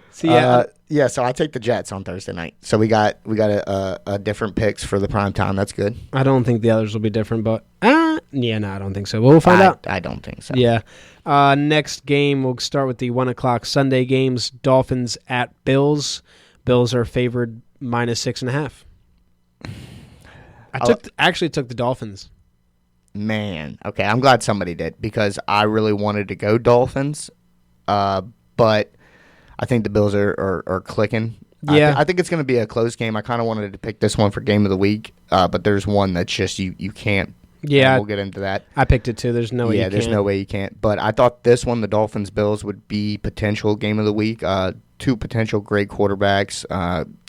So so I take the Jets on Thursday night. So we got a different picks for the prime time. That's good. I don't think the others will be different, but I don't think so. We'll find out. I don't think so. Yeah. Next game, we'll start with the 1:00 Sunday games. Dolphins at Bills. Bills are favored -6.5. I actually took the Dolphins. Man, okay. I'm glad somebody did because I really wanted to go Dolphins, but I think the Bills are clicking. Yeah. I think it's going to be a close game. I kind of wanted to pick this one for game of the week, but there's one that's just you can't. Yeah. We'll get into that. I picked it too. There's no way you can. Yeah, there's no way you can't. But I thought this one, the Dolphins-Bills, would be potential game of the week. Two potential great quarterbacks,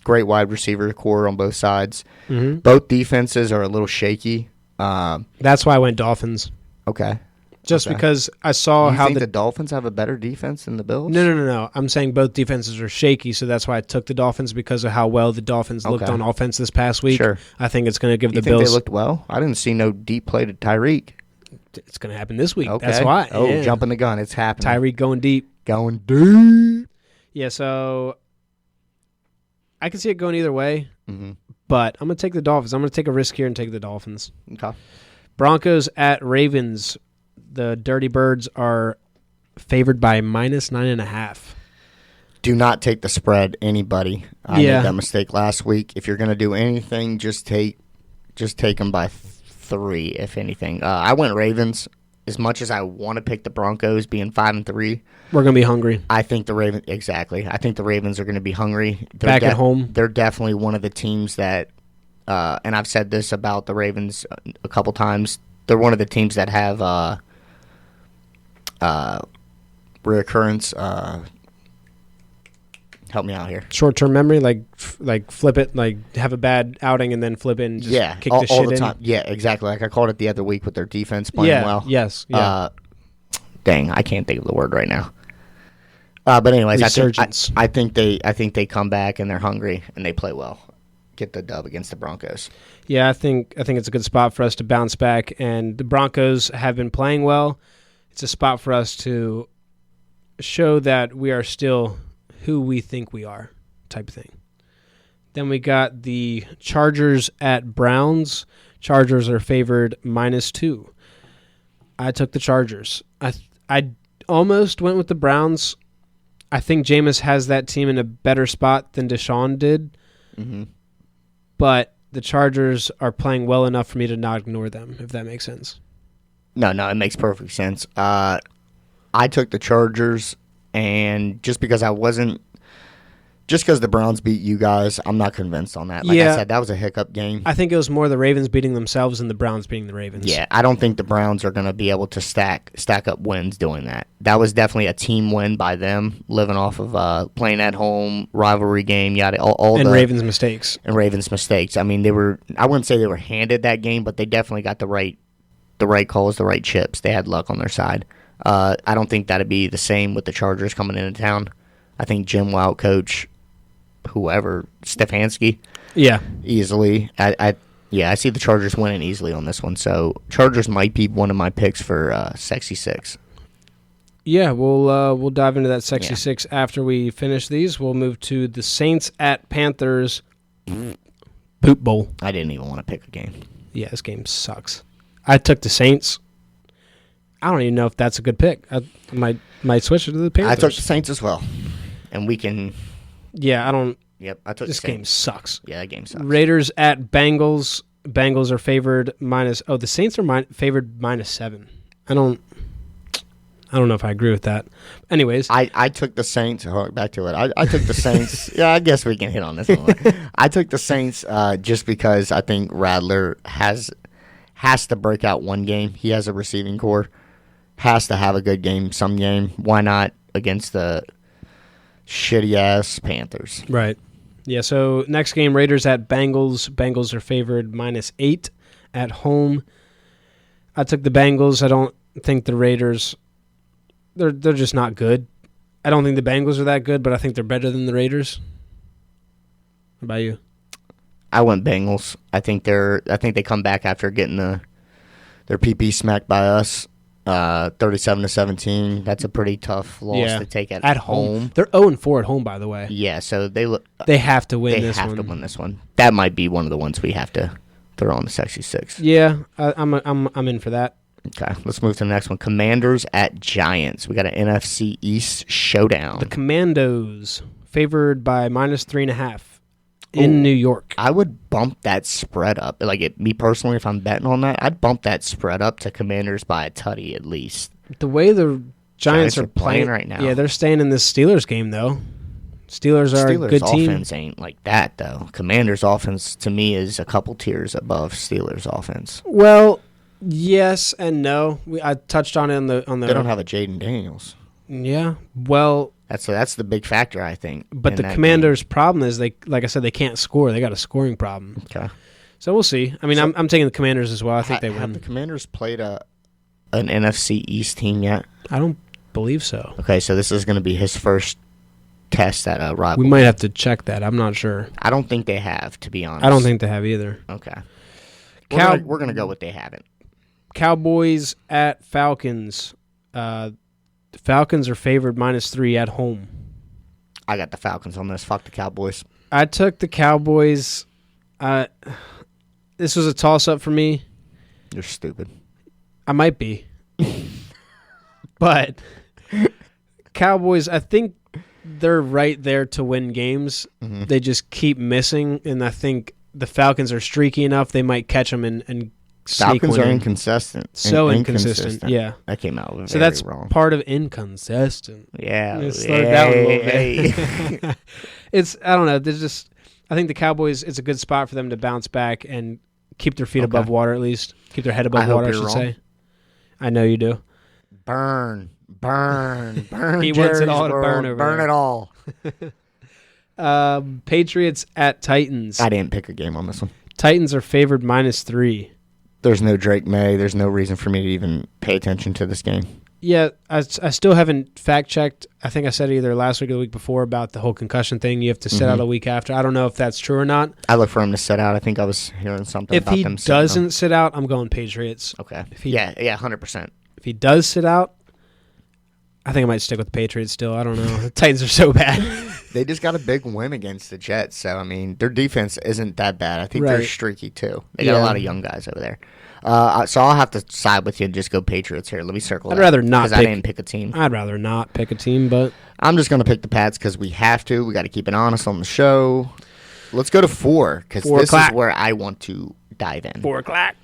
great wide receiver core on both sides. Mm-hmm. Both defenses are a little shaky. That's why I went Dolphins. Okay. Just because I saw how the Dolphins have a better defense than the Bills? No. I'm saying both defenses are shaky, so that's why I took the Dolphins because of how well the Dolphins looked on offense this past week. Sure. I think it's going to give the Bills. Bills. They looked well? I didn't see no deep play to Tyreek. It's going to happen this week. Okay. That's why. Oh, yeah. Jumping the gun. It's happening. Tyreek going deep. Going deep. Yeah, so I can see it going either way, but I'm going to take the Dolphins. I'm going to take a risk here and take the Dolphins. Okay. Broncos at Ravens. The Dirty Birds are favored by -9.5. Do not take the spread, anybody. I made that mistake last week. If you're going to do anything, just take them by 3, if anything. I went Ravens. As much as I want to pick the Broncos, being 5-3, we're going to be hungry. I think the Ravens I think the Ravens are going to be hungry. Back at home, they're definitely one of the teams that, and I've said this about the Ravens a couple times. They're one of the teams that have reoccurrence. Help me out here. Short-term memory, like flip it, like have a bad outing and then flip it and just kick the shit all the in. time. Yeah, exactly. Like I called it the other week with their defense playing well. Yes. Yeah. Dang, I can't think of the word right now. But anyways, resurgence. I think they come back and they're hungry and they play well. Get the dub against the Broncos. Yeah, I think it's a good spot for us to bounce back, and the Broncos have been playing well. It's a spot for us to show that we are still who we think we are, type of thing. Then we got the Chargers at Browns. Chargers are favored -2. I took the Chargers. I almost went with the Browns. I think Jameis has that team in a better spot than Deshaun did. Mm-hmm. But the Chargers are playing well enough for me to not ignore them, if that makes sense. No, it makes perfect sense. I took the Chargers, and just because the Browns beat you guys, I'm not convinced on that. Like I said, that was a hiccup game. I think it was more the Ravens beating themselves than the Browns beating the Ravens. Yeah, I don't think the Browns are going to be able to stack up wins doing that. That was definitely a team win by them, living off of playing at home, rivalry game, yada, Ravens mistakes. And Ravens mistakes. I mean, I wouldn't say they were handed that game, but they definitely got the right calls, the right chips. They had luck on their side. I don't think that'd be the same with the Chargers coming into town. I think Jim will outcoach whoever, Stefanski. Yeah. Easily. I see the Chargers winning easily on this one. So Chargers might be one of my picks for Sexy Six. Yeah, we'll dive into that Sexy Six after we finish these. We'll move to the Saints at Panthers. Boot Bowl. I didn't even want to pick a game. Yeah, this game sucks. I took the Saints. I don't even know if that's a good pick. I might switch it to the Panthers. I took the Saints as well. And we can... Yeah, Yep, I took this game sucks. Yeah, that game sucks. Raiders at Bengals. Bengals are favored minus. Oh, the Saints are favored -7. I don't know if I agree with that. Anyways, I took the Saints. Back to it. I took the Saints. Yeah, I guess we can hit on this one. I took the Saints just because I think Rattler has to break out one game. He has a receiving core. Has to have a good game some game. Why not against the shitty-ass Panthers? Right. Yeah, so next game, Raiders at Bengals. Bengals are favored -8 at home. I took the Bengals. I don't think the Raiders, they're just not good. I don't think the Bengals are that good, but I think they're better than the Raiders. What about you? I went Bengals. I think they come back after getting their PP smacked by us. 37-17. That's a pretty tough loss to take at home. They're 0-4 at home, by the way. Yeah, so they have to win this one. They have to win this one. That might be one of the ones we have to throw on the Sexy Six. Yeah, I'm in for that. Okay, let's move to the next one. Commanders at Giants. We got an NFC East showdown. The Commandos favored by -3.5 in New York. I would bump that spread up. Me personally, if I'm betting on that, I'd bump that spread up to Commanders by a tutty at least. The way the Giants are playing right now. Yeah, they're staying in this Steelers game, though. Steelers are a good team. Offense ain't like that, though. Commanders' offense, to me, is a couple tiers above Steelers' offense. Well, yes and no. I touched on it on the. They don't have a Jaden Daniels. Yeah, well... That's the big factor, I think. But the Commanders' problem is, like I said, they can't score. They got a scoring problem. Okay. So we'll see. I mean, I'm taking the Commanders as well. I think they win. Have the Commanders played an NFC East team yet? I don't believe so. Okay, so this is going to be his first test at a rival. We might have to check that. I'm not sure. I don't think they have, to be honest. I don't think they have either. Okay. We're going to go with they haven't. Cowboys at Falcons. The Falcons are favored -3 at home. I got the Falcons on this. Fuck the Cowboys. I took the Cowboys. This was a toss-up for me. You're stupid. I might be. But Cowboys, I think they're right there to win games. Mm-hmm. They just keep missing, and I think the Falcons are streaky enough. They might catch them and Falcons are inconsistent. Inconsistent. Yeah. That came out so that's wrong. Part of inconsistent. Yeah. Slow down a little bit. I don't know. I think the Cowboys, it's a good spot for them to bounce back and keep their feet above water at least. Keep their head above water, I should say. I know you do. Burn. He wants it all to burn over Burn there. it all. Patriots at Titans. I didn't pick a game on this one. Titans are favored -3. There's no Drake May. There's no reason for me to even pay attention to this game. Yeah, I still haven't fact-checked. I think I said either last week or the week before about the whole concussion thing. You have to sit out a week after. I don't know if that's true or not. I look for him to sit out. I think I was hearing something about them. If he doesn't sit out, I'm going Patriots. Okay. Yeah, 100%. If he does sit out, I think I might stick with the Patriots still. I don't know. The Titans are so bad. They just got a big win against the Jets, so, I mean, their defense isn't that bad. I think they're streaky, too. They got a lot of young guys over there. So I'll have to side with you and just go Patriots here. Let me circle I'd rather not because I didn't pick a team. I'd rather not pick a team, but... I'm just going to pick the Pats because we have to. We got to keep it honest on the show. Let's go to 4 because this is where I want to dive in. 4 o'clock.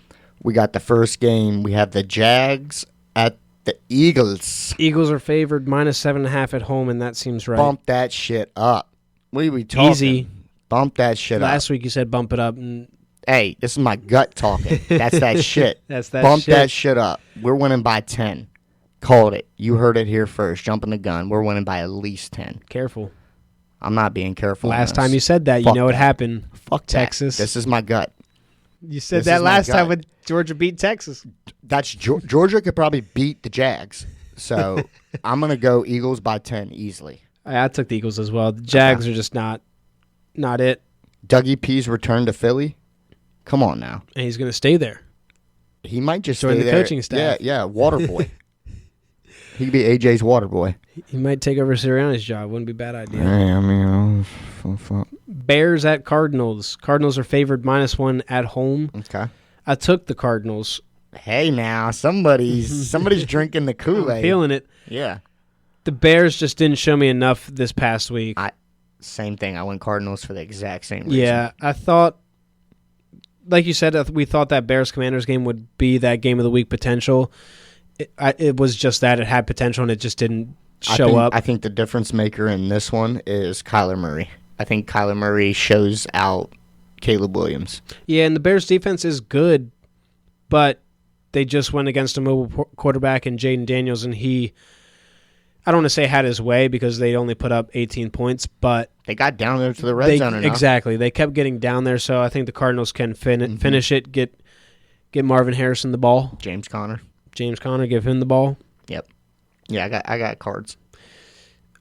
We got the first game. We have the Jags at the Eagles. Eagles are favored -7.5 at home, and that seems right. Bump that shit up. What are we talking? Easy. Bump that shit up. Last week you said bump it up. And hey, this is my gut talking. That's that shit. That's that Bump shit. that shit up. We're winning by 10. Called it. You heard it here first. Jumping the gun. We're winning by at least 10. Careful. I'm not being careful. Last time you said that, you know what happened. Fuck Texas. This is my gut. You said that last time when Georgia beat Texas. That's Georgia could probably beat the Jags. So I'm going to go Eagles by 10 easily. I took the Eagles as well. The Jags are just not it. Dougie P's return to Philly. Come on now. And he's going to stay there. He might just join stay the there. Coaching staff. Yeah, water boy. He could be AJ's water boy. He might take over Sirianni's job. Wouldn't be a bad idea. Hey, I mean, Bears at Cardinals. Cardinals are favored -1 at home. Okay. I took the Cardinals. Hey, now somebody's drinking the Kool-Aid. I'm feeling it. Yeah. The Bears just didn't show me enough this past week. Same thing. I went Cardinals for the exact same reason. Yeah, I thought, like you said, we thought that Bears-Commanders game would be that game of the week potential. It was just that. It had potential, and it just didn't show up. I think the difference maker in this one is Kyler Murray. I think Kyler Murray shows out Caleb Williams. Yeah, and the Bears' defense is good, but they just went against a mobile quarterback in Jaden Daniels, and he, I don't want to say had his way because they only put up 18 points, but they got down there to the red zone enough. Exactly. They kept getting down there, so I think the Cardinals can finish it, get Marvin Harrison the ball. James Conner, give him the ball. Yep. Yeah, I got Cards.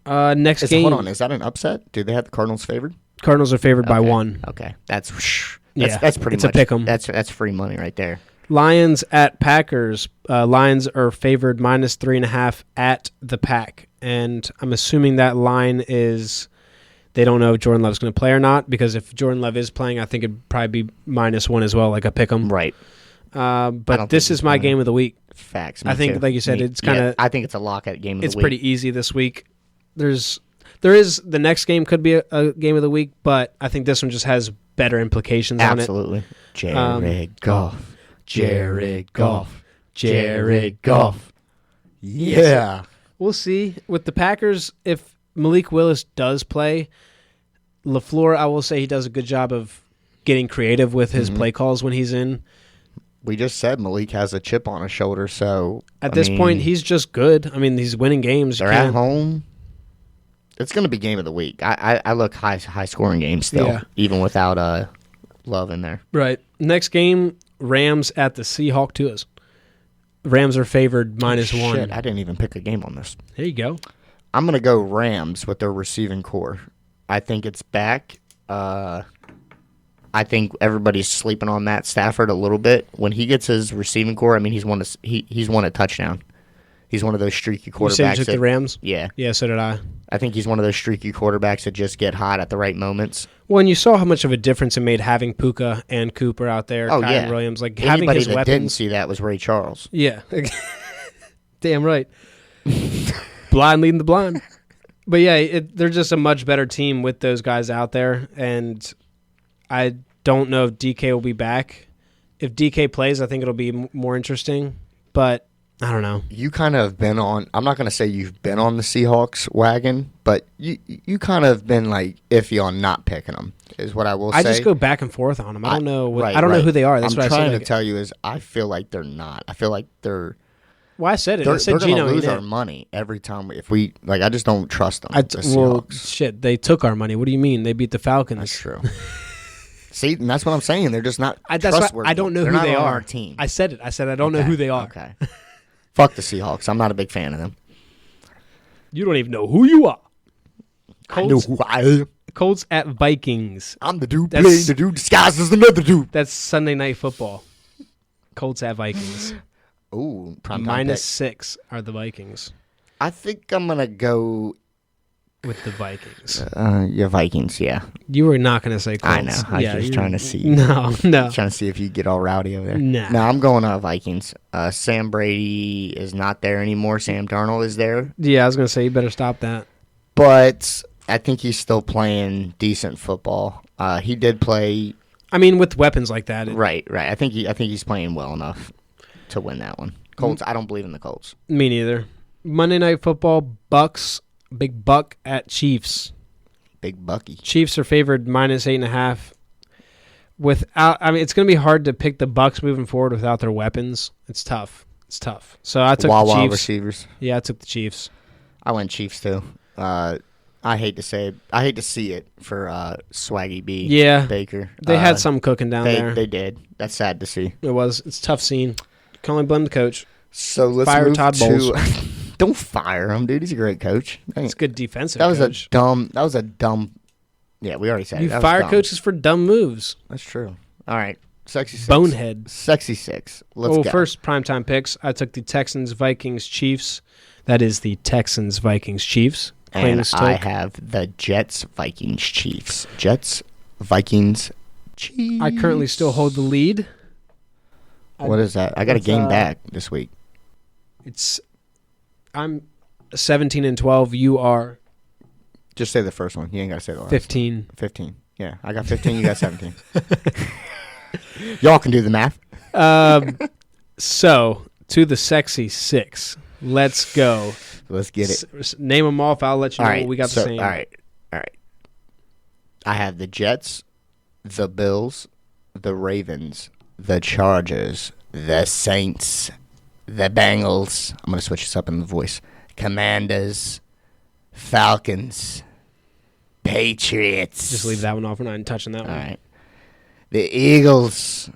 Next game. Hold on, is that an upset? Do they have the Cardinals favored? Cardinals are favored by 1. Okay, that's pretty much a pick 'em. That's free money right there. Lions at Packers. Lions are favored -3.5 at the Pack, and I'm assuming that line is they don't know if Jordan Love's going to play or not, because if Jordan Love is playing, I think it'd probably be -1 as well, like a pick 'em. Right. But this is my game of the week. Facts. I think, like you said, it's kind of. I think it's a lock at game of the week. It's pretty easy this week. There is the next game could be a game of the week, but I think this one just has better implications on it. Absolutely. Jared Goff. Jared Goff. Jared Goff. Yeah. We'll see. With the Packers, if Malik Willis does play, LaFleur, I will say he does a good job of getting creative with his play calls when he's in. We just said Malik has a chip on his shoulder, so at this point, he's just good. I mean, he's winning games. They're at home. It's going to be game of the week. I look high scoring games still, even without Love in there. Right. Next game, Rams at the Seahawks. Rams are favored -1. Shit, I didn't even pick a game on this. There you go. I'm going to go Rams with their receiving core. I think it's back. I think everybody's sleeping on Matt Stafford a little bit. When he gets his receiving core, I mean, he's won a touchdown. He's one of those streaky quarterbacks. You said you took the Rams? Yeah. Yeah, so did I. I think he's one of those streaky quarterbacks that just get hot at the right moments. Well, and you saw how much of a difference it made having Puka and Cooper out there. Oh, Kyren yeah. Williams. Like, Anybody having his that weapons. didn't see that was Ray Charles. Yeah. Damn right. Blind leading the blind. But, yeah, they're just a much better team with those guys out there. And I don't know if DK will be back. If DK plays, I think it'll be more interesting. But I don't know. You kind of been on, I'm not going to say you've been on the Seahawks wagon, but you kind of been like iffy on not picking them, is what I will say. I just go back and forth on them. I don't know. I don't know who they are. That's what I'm trying to tell you is I feel like they're not. I feel like they're. Well, I said it. They're, I said they're going to lose Gino our money every time if we like. I just don't trust them. The Seahawks. Shit, they took our money. What do you mean? They beat the Falcons. That's true. See, and that's what I'm saying. They're just not That's trustworthy. I don't know they're who not they on are. Our team. I said it. I said I don't know who they are. Okay. Fuck the Seahawks. I'm not a big fan of them. You don't even know who you are. I know who I am. Colts at Vikings. I'm the dude playing the dude disguised as another dude. That's Sunday Night Football. Colts at Vikings. Ooh, -6 are the Vikings. I think I'm going to go with the Vikings. Yeah, Vikings, yeah. You were not going to say Colts. I know. I was just trying to see. No. Trying to see if you get all rowdy over there. Nah. No, I'm going Vikings. Sam Brady is not there anymore. Sam Darnold is there. Yeah, I was going to say, you better stop that. But I think he's still playing decent football. He did play. I mean, with weapons like that. Right. I think he's playing well enough to win that one. Colts, I don't believe in the Colts. Me neither. Monday Night Football, Bucks. Big Buck at Chiefs. Big Bucky. Chiefs are favored -8.5. It's going to be hard to pick the Bucks moving forward without their weapons. It's tough. So I took the Chiefs. Receivers. Yeah, I took the Chiefs. I went Chiefs too. I hate to see it for Swaggy B. Yeah, Baker. They had some cooking down there. They did. That's sad to see. It was. It's a tough scene. Can only blame the coach. So let's fire move Todd Bowles. Don't fire him, dude. He's a great coach. It's good defensive. That was coach. That was a dumb. Yeah, we already said it. You fire coaches for dumb moves. That's true. All right, Sexy Six. Bonehead. Sexy Six. Let's go. First primetime picks. I took the Texans, Vikings, Chiefs. That is the Texans, Vikings, Chiefs. And I have the Jets, Vikings, Chiefs. Jets, Vikings, Chiefs. I currently still hold the lead. What is that? I got a game back this week. I'm 17-12. You are Just say the first one. You ain't got to say the last. 15. 15. Yeah, I got 15. You got 17. Y'all can do the math. So, to the sexy 6. Let's go. Let's get it. Name them off. I'll let you know what we got the same. All right. I have the Jets, the Bills, the Ravens, the Chargers, the Saints, the Bengals. I'm going to switch this up in the voice. Commanders, Falcons, Patriots. Just leave that one off. We're not touching that one. All right. The Eagles,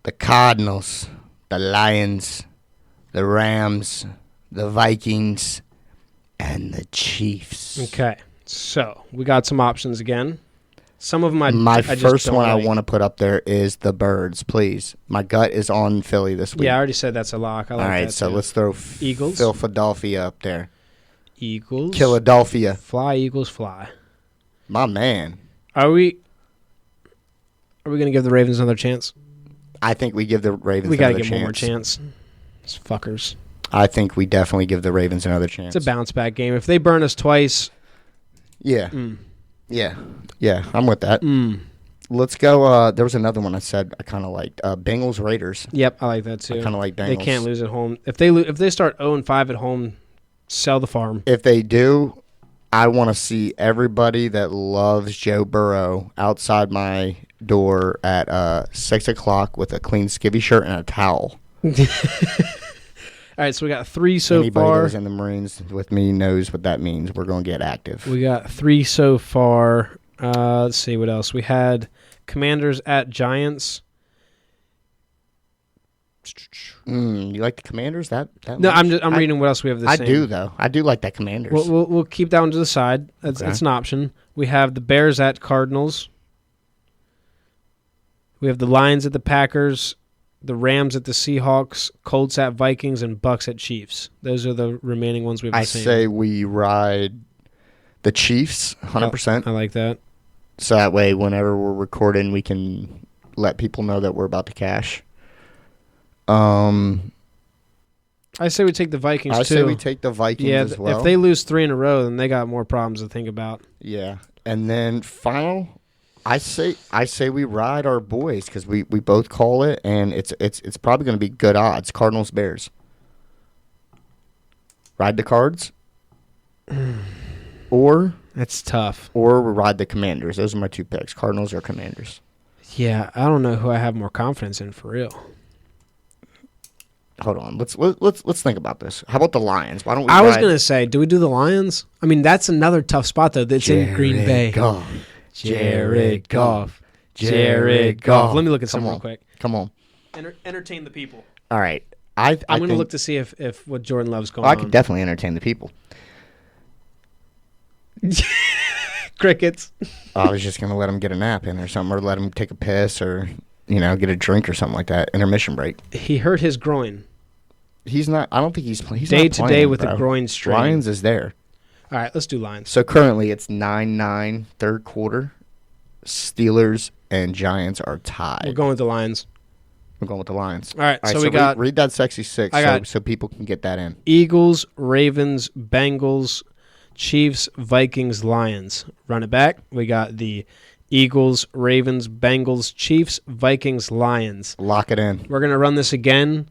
the Cardinals, the Lions, the Rams, the Vikings, and the Chiefs. Okay. So, we got some options again. Some of them My first one I want to put up there is the Birds, please. My gut is on Philly this week. Yeah, I already said that's a lock. I like All right, that so too. let's throw Eagles. Philadelphia up there. Eagles. Philadelphia. Fly, Eagles, fly. My man. Are we going to give the Ravens another chance? I think we give the Ravens we another gotta chance. give one more chance. These fuckers. I think we definitely give the Ravens another chance. It's a bounce-back game. If they burn us twice... Yeah. Yeah, I'm with that. Let's go. There was another one I said I kind of liked. Bengals Raiders. Yep, I like that too. I kind of like Bengals. They can't lose at home. If they start 0-5 at home, sell the farm. If they do, I want to see everybody that loves Joe Burrow outside my door at 6 o'clock with a clean skivvy shirt and a towel. All right, so we got 3 so Anybody far. that was in the Marines with me knows what that means. We're going to get active. We got 3 so far. Let's see what else. We had Commanders at Giants. You like the Commanders? That No, much? I'm reading what else we have the same. I do, though. I do like that Commanders. We'll keep that one to the side. That's an option. We have the Bears at Cardinals. We have the Lions at the Packers, the Rams at the Seahawks, Colts at Vikings, and Bucks at Chiefs. Those are the remaining ones we have the same. I say we ride the Chiefs 100%. I like that. So that way, whenever we're recording, we can let people know that we're about to cash. I say we take the Vikings, too. I say we take the Vikings as well. If they lose 3 in a row, then they got more problems to think about. Yeah. And then final, I say we ride our boys because we both call it, and it's probably going to be good odds. Cardinals, Bears. Ride the Cards. Or that's tough. Or we ride the Commanders. Those are my 2 picks, Cardinals or Commanders. Yeah, I don't know who I have more confidence in for real. Hold on. Let's think about this. How about the Lions? Why don't we I was going to say, do we do the Lions? I mean, that's another tough spot, though. That's in Green Bay. Jared Goff. Jared Goff. Let me look at something real quick. Come on. Entertain the people. All right. I'm going to look to see if what Jordan Love's going on. I could definitely entertain the people. Crickets. I was just going to let him get a nap in or something, or let him take a piss or, get a drink or something like that. Intermission break. He hurt his groin. He's not. I don't think he's playing. Day to day with a groin strain. Lions is there. All right, let's do Lions. So currently it's 9-9 third quarter. Steelers and Giants are tied. We're going with the Lions. We're going with the Lions. All right, so we got... Read that sexy 6 so people can get that in. Eagles, Ravens, Bengals, Chiefs, Vikings, Lions. Run it back. We got the Eagles, Ravens, Bengals, Chiefs, Vikings, Lions. Lock it in. We're going to run this again.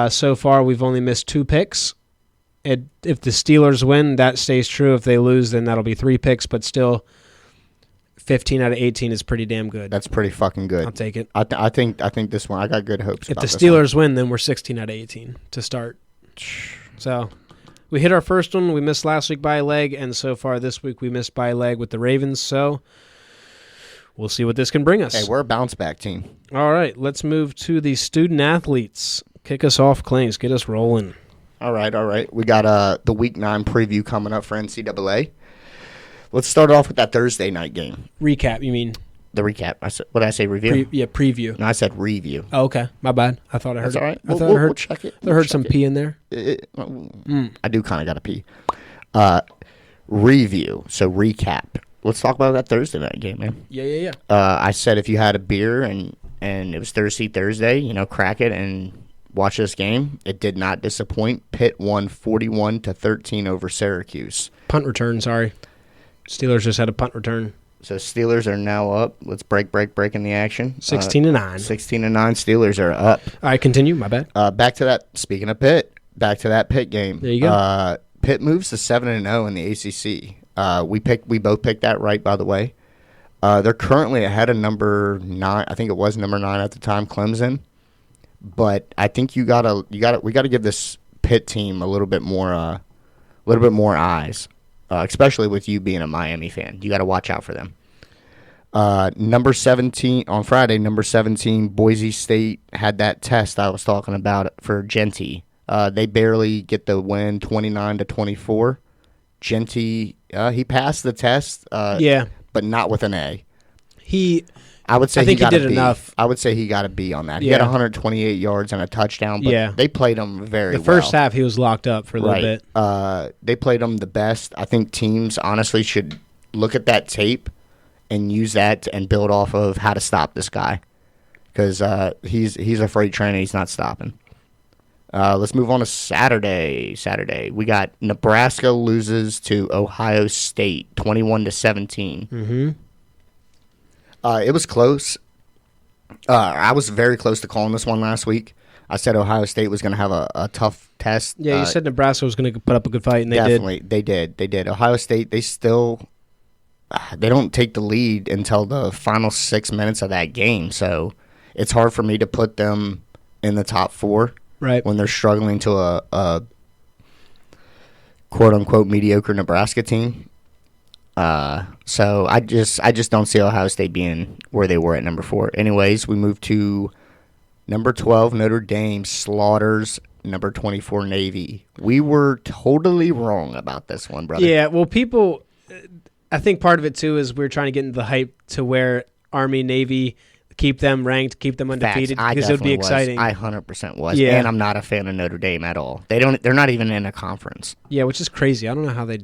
So far, we've only missed 2 picks. If the Steelers win, that stays true. If they lose, then that'll be 3 picks. But still, 15 out of 18 is pretty damn good. That's pretty fucking good. I'll take it. I think this one, I got good hopes about this. If the Steelers win, then we're 16 out of 18 to start. So we hit our first one. We missed last week by a leg, and so far this week we missed by a leg with the Ravens. So we'll see what this can bring us. Hey, we're a bounce back team. All right, let's move to the student athletes. Kick us off, Clings. Get us rolling. All right. We got the Week 9 preview coming up for NCAA. Let's start off with that Thursday night game. Recap, you mean? The recap. What did I say, review? Preview. No, I said review. Oh, okay. My bad. I thought I heard That's all right. We'll check it. I heard some pee in there. I do kind of got to pee. Review. So recap. Let's talk about that Thursday night game, man. Yeah. I said if you had a beer and it was Thursday, crack it and watch this game. It did not disappoint. Pitt won 41-13 over Syracuse. Punt return, sorry. Steelers just had a punt return. So Steelers are now up. Let's break in the action. 16-9. 16-9. Steelers are up. All right, continue. My bad. Back to that. Speaking of Pitt, back to that Pitt game. There you go. Pitt moves to 7-0 in the ACC. We both picked that right, by the way. They're currently ahead of number 9. I think it was number 9 at the time, Clemson. But I think we gotta give this Pitt team a little bit more eyes. Especially with you being a Miami fan. You got to watch out for them. Number 17, on Friday, number 17, Boise State had that test I was talking about for Genty. They barely get the win, 29-24. Genty, he passed the test, but not with an A. I would say I think he did enough. I would say he got a B on that. He had 128 yards and a touchdown, but they played him very well. The first half, he was locked up for a little bit. They played him the best. I think teams honestly should look at that tape and use that and build off of how to stop this guy because he's a freight train and he's not stopping. Let's move on to Saturday. We got Nebraska loses to Ohio State 21-17. Mm-hmm. It was close. I was very close to calling this one last week. I said Ohio State was going to have a tough test. Yeah, you said Nebraska was going to put up a good fight, and they did. They did. Ohio State, they don't take the lead until the final 6 minutes of that game. So it's hard for me to put them in the top 4 when they're struggling to a quote-unquote mediocre Nebraska team. So I just don't see Ohio State being where they were at number 4. Anyways, we move to number 12, Notre Dame slaughters number 24, Navy. We were totally wrong about this one, brother. Yeah, well, people, I think part of it too is we're trying to get into the hype to where Army, Navy, keep them ranked, keep them undefeated because it would be exciting. I 100% was. Yeah. And I'm not a fan of Notre Dame at all. They're not even in a conference. Yeah, which is crazy. I don't know how they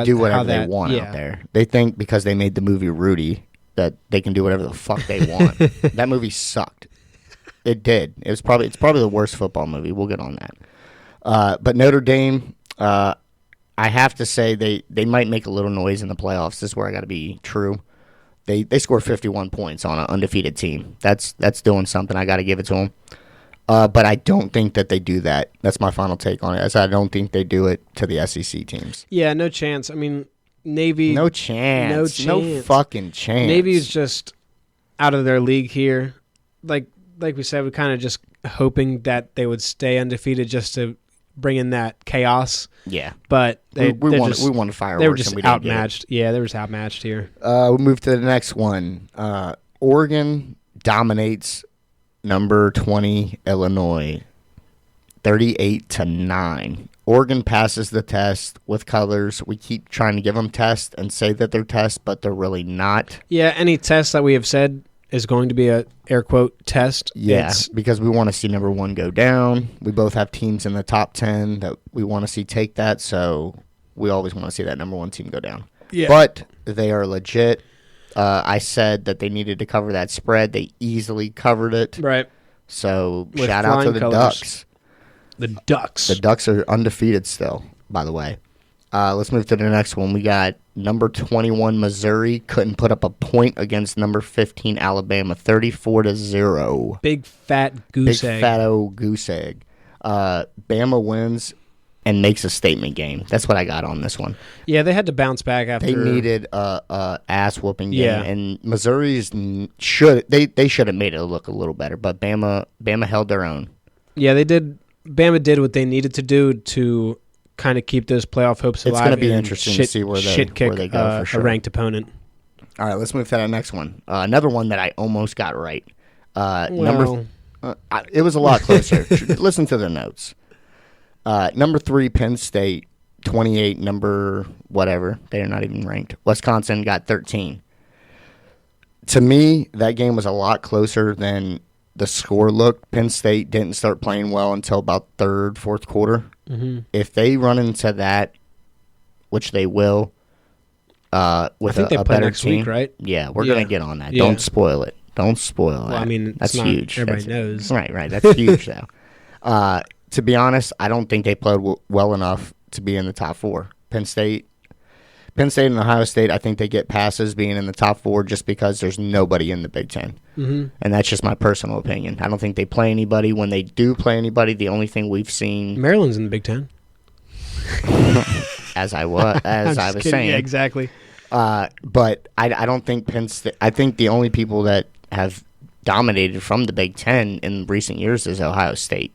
do whatever they want out there. They think because they made the movie Rudy that they can do whatever the fuck they want. That movie sucked. It did. It's probably the worst football movie. We'll get on that. But Notre Dame, I have to say they might make a little noise in the playoffs. This is where I got to be true. They scored 51 points on an undefeated team. That's doing something. I got to give it to them. But I don't think that they do that. That's my final take on it. As I don't think they do it to the SEC teams. Yeah, no chance. I mean, Navy. No chance. No fucking chance. Navy's just out of their league here. Like we said, we're kind of just hoping that they would stay undefeated just to bring in that chaos. Yeah, but we wanted fireworks. They were just and we outmatched. Yeah, they were just outmatched here. We move to the next one. Oregon dominates number 20 Illinois, 38-9. Oregon passes the test with colors. We keep trying to give them tests and say that they're tests, but they're really not. Yeah, any test that we have said is going to be a air quote test. Yeah, because we want to see number 1 go down. We both have teams in the top 10 that we want to see take that, so we always want to see that number 1 team go down. Yeah. But they are legit. I said that they needed to cover that spread. They easily covered it. Right. So shout out to the Ducks. The Ducks. The Ducks are undefeated still, by the way. Let's move to the next one. We got number 21 Missouri couldn't put up a point against number 15 Alabama, 34-0. Big fat goose egg. Big fat old goose egg. Bama wins and makes a statement game. That's what I got on this one. Yeah, they had to bounce back after. They needed a ass whooping game, and Missouri's should have made it look a little better, but Bama held their own. Yeah, they did. Bama did what they needed to do to kind of keep those playoff hopes alive. It's going to be interesting to see where they go for sure. A ranked opponent. All right, let's move to that next one. Another one that I almost got right. It was a lot closer. Listen to the notes. Number 3, Penn State, 28. Number whatever. They're not even ranked. Wisconsin got 13. To me, that game was a lot closer than the score looked. Penn State didn't start playing well until about third, fourth quarter. Mm-hmm. If they run into that, which they will, with a better next team, week, right? Yeah, we're going to get on that. Yeah. Don't spoil it. Don't spoil that. I mean, that's huge. Everybody knows. Right. That's huge, though. To be honest, I don't think they played well enough to be in the top 4. Penn State Penn State and Ohio State, I think they get passes being in the top 4 just because there's nobody in the Big Ten. Mm-hmm. And that's just my personal opinion. I don't think they play anybody. When they do play anybody, the only thing we've seen... Maryland's in the Big Ten. as I was saying. Yeah, exactly. But I don't think Penn State... I think the only people that have dominated from the Big Ten in recent years is Ohio State.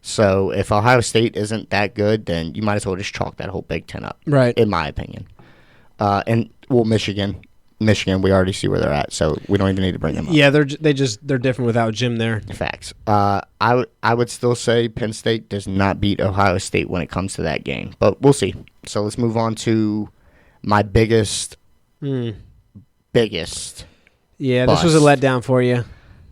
So if Ohio State isn't that good, then you might as well just chalk that whole Big Ten up. Right. In my opinion. Michigan, we already see where they're at, so we don't even need to bring them up. Yeah, they're different without Jim there. Facts. I would still say Penn State does not beat Ohio State when it comes to that game, but we'll see. So let's move on to my biggest. Yeah, bust. This was a letdown for you.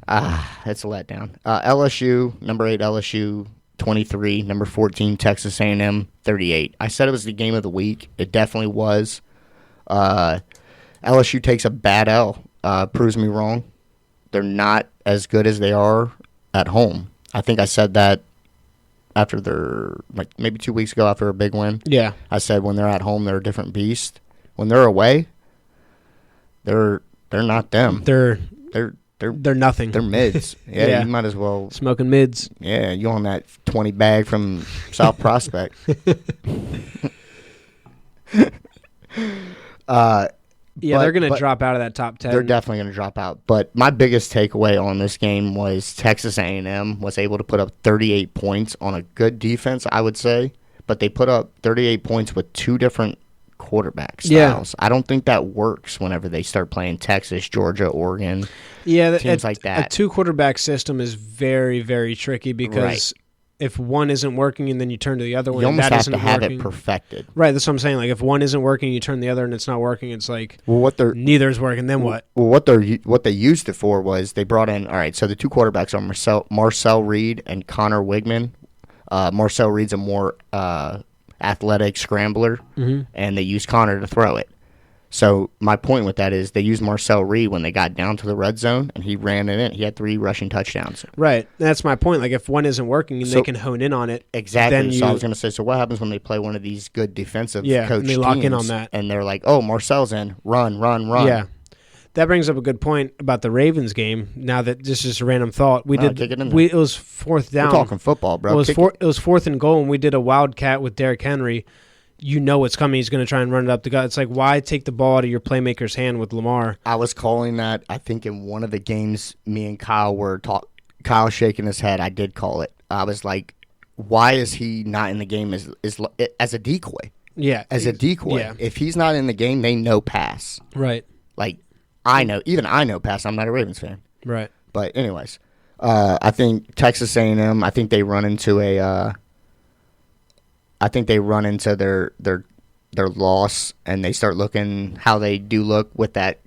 It's a letdown. LSU, number 8 LSU, 23, number 14 Texas A&M, 38. I said it was the game of the week. It definitely was. LSU takes a bad L. Proves me wrong. They're not as good as they are at home. I think I said that after maybe 2 weeks ago after a big win. Yeah. I said when they're at home, they're a different beast. When they're away, they're not them. They're nothing. They're mids. Yeah, You might as well. Smoking mids. Yeah, you on that 20 bag from South Prospect. They're going to drop out of that top 10. They're definitely going to drop out. But my biggest takeaway on this game was Texas A&M was able to put up 38 points on a good defense, I would say. But they put up 38 points with 2 different quarterback styles. I don't think that works whenever they start playing Texas, Georgia, Oregon, teams like that. A 2-quarterback system is very, very tricky because if one isn't working and then you turn to the other one, you almost and that have isn't to have working, it perfected. Right, that's what I'm saying. Like if one isn't working, you turn the other and it's not working. It's like neither's working. Then what? Well, what they used it for was they brought in. All right, so the 2 quarterbacks are Marcel Reed and Connor Wigman. Marcel Reed's a more athletic scrambler, and they used Connor to throw it. So my point with that is they used Marcel Reed when they got down to the red zone, and he ran it in. He had 3 rushing touchdowns. Right. That's my point. Like if one isn't working and they can hone in on it. Exactly. So I was going to say, so what happens when they play one of these good defensive coach and they lock in on that. And they're like, oh, Marcel's in. Run, run, run. Yeah. That brings up a good point about the Ravens game. Now that this is just a random thought, it was 4th down. We're talking football, bro. It was 4th and goal, and we did a wildcat with Derrick Henry. You know what's coming. He's going to try and run it up the gut. It's like, why take the ball out of your playmaker's hand with Lamar? I was calling that. I think in one of the games, me and Kyle were Kyle shaking his head. I did call it. I was like, why is he not in the game as a decoy? Yeah, as a decoy. Yeah. If he's not in the game, they know pass. Right. Like. I know pass. I'm not a Ravens fan. Right. But anyways, I think Texas A&M. I think they run into their loss, and they start looking how they do look with that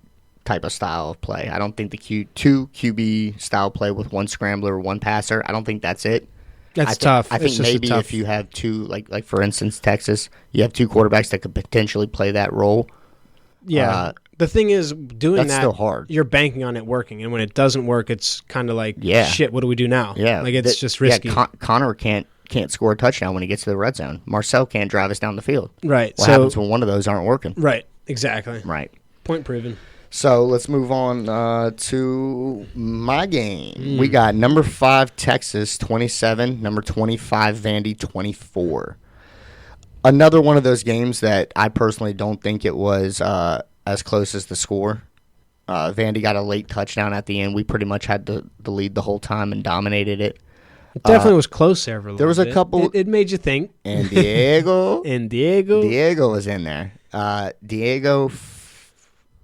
type of style of play. I don't think the 2 QB style play with 1 scrambler, 1 passer. I don't think that's it. That's tough. I think maybe if you have 2, like for instance, Texas, you have 2 quarterbacks that could potentially play that role. Yeah. The thing is, that's still hard. You're banking on it working, and when it doesn't work, it's kind of like, shit, what do we do now? Yeah. Like, it's just risky. Yeah, Connor can't score a touchdown when he gets to the red zone. Marcel can't drive us down the field. Right. What happens when one of those aren't working? Right. Exactly. Right. Point proven. So let's move on to my game. We got number 5 Texas 27, number 25 Vandy 24. Another one of those games that I personally don't think it was as close as the score. Vandy got a late touchdown at the end. We pretty much had the lead the whole time and dominated it. It definitely was close there for a little bit. There was a couple. It made you think. And Diego. Diego was in there. Diego,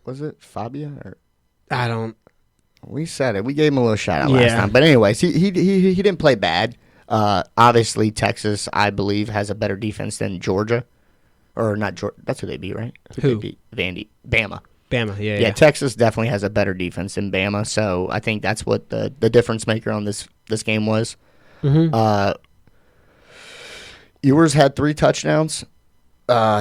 was it Fabia? Or? I don't. We said it. We gave him a little shout out last time. But anyways, he didn't play bad. Obviously, Texas, I believe, has a better defense than Georgia. Or not Georgia. That's who they beat, right? Who? They beat? Vandy. Bama. Yeah. Texas definitely has a better defense than Bama, so I think that's what the difference maker on this game was. Mm-hmm. Ewers had 3 touchdowns.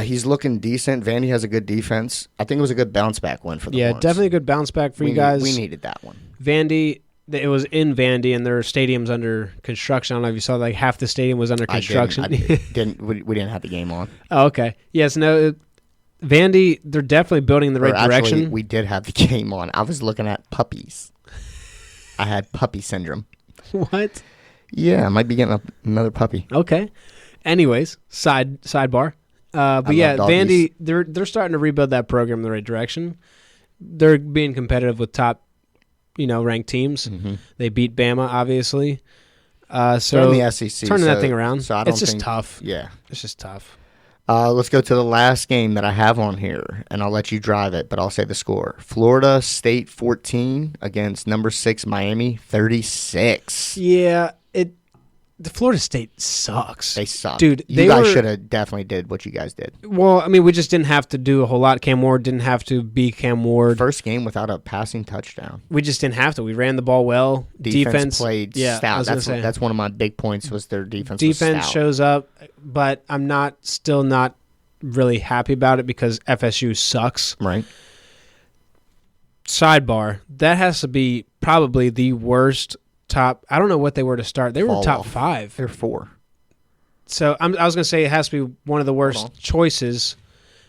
He's looking decent. Vandy has a good defense. I think it was a good bounce back win for the Horns. Definitely a good bounce back for you guys. We needed that one. Vandy, it was in Vandy, and their stadium's under construction. I don't know if you saw, like half the stadium was under construction. We didn't have the game on. Oh, okay. Yes, no. Vandy, they're definitely building in the right direction. We did have the game on. I was looking at puppies. I had puppy syndrome. What? Yeah, I might be getting another puppy. Okay. Anyways, sidebar. But yeah, Vandy, they're starting to rebuild that program in the right direction. They're being competitive with top, ranked teams. Mm-hmm. They beat Bama, obviously. So in the SEC, turning that thing around. So it's just tough. Yeah, it's just tough. Let's go to the last game that I have on here, and I'll let you drive it, but I'll say the score. Florida State 14 against number 6 Miami 36. Yeah, the Florida State sucks. They suck. Dude, you guys should have definitely did what you guys did. Well, I mean, we just didn't have to do a whole lot. Cam Ward didn't have to be Cam Ward. First game without a passing touchdown. We just didn't have to. We ran the ball well. Defense played stout. That's one of my big points was their defense. Defense shows up, but I'm still not really happy about it because FSU sucks. Right. Sidebar, that has to be probably the worst top. I don't know what they were to start. They were top 5. They're 4. So I was going to say it has to be one of the worst choices.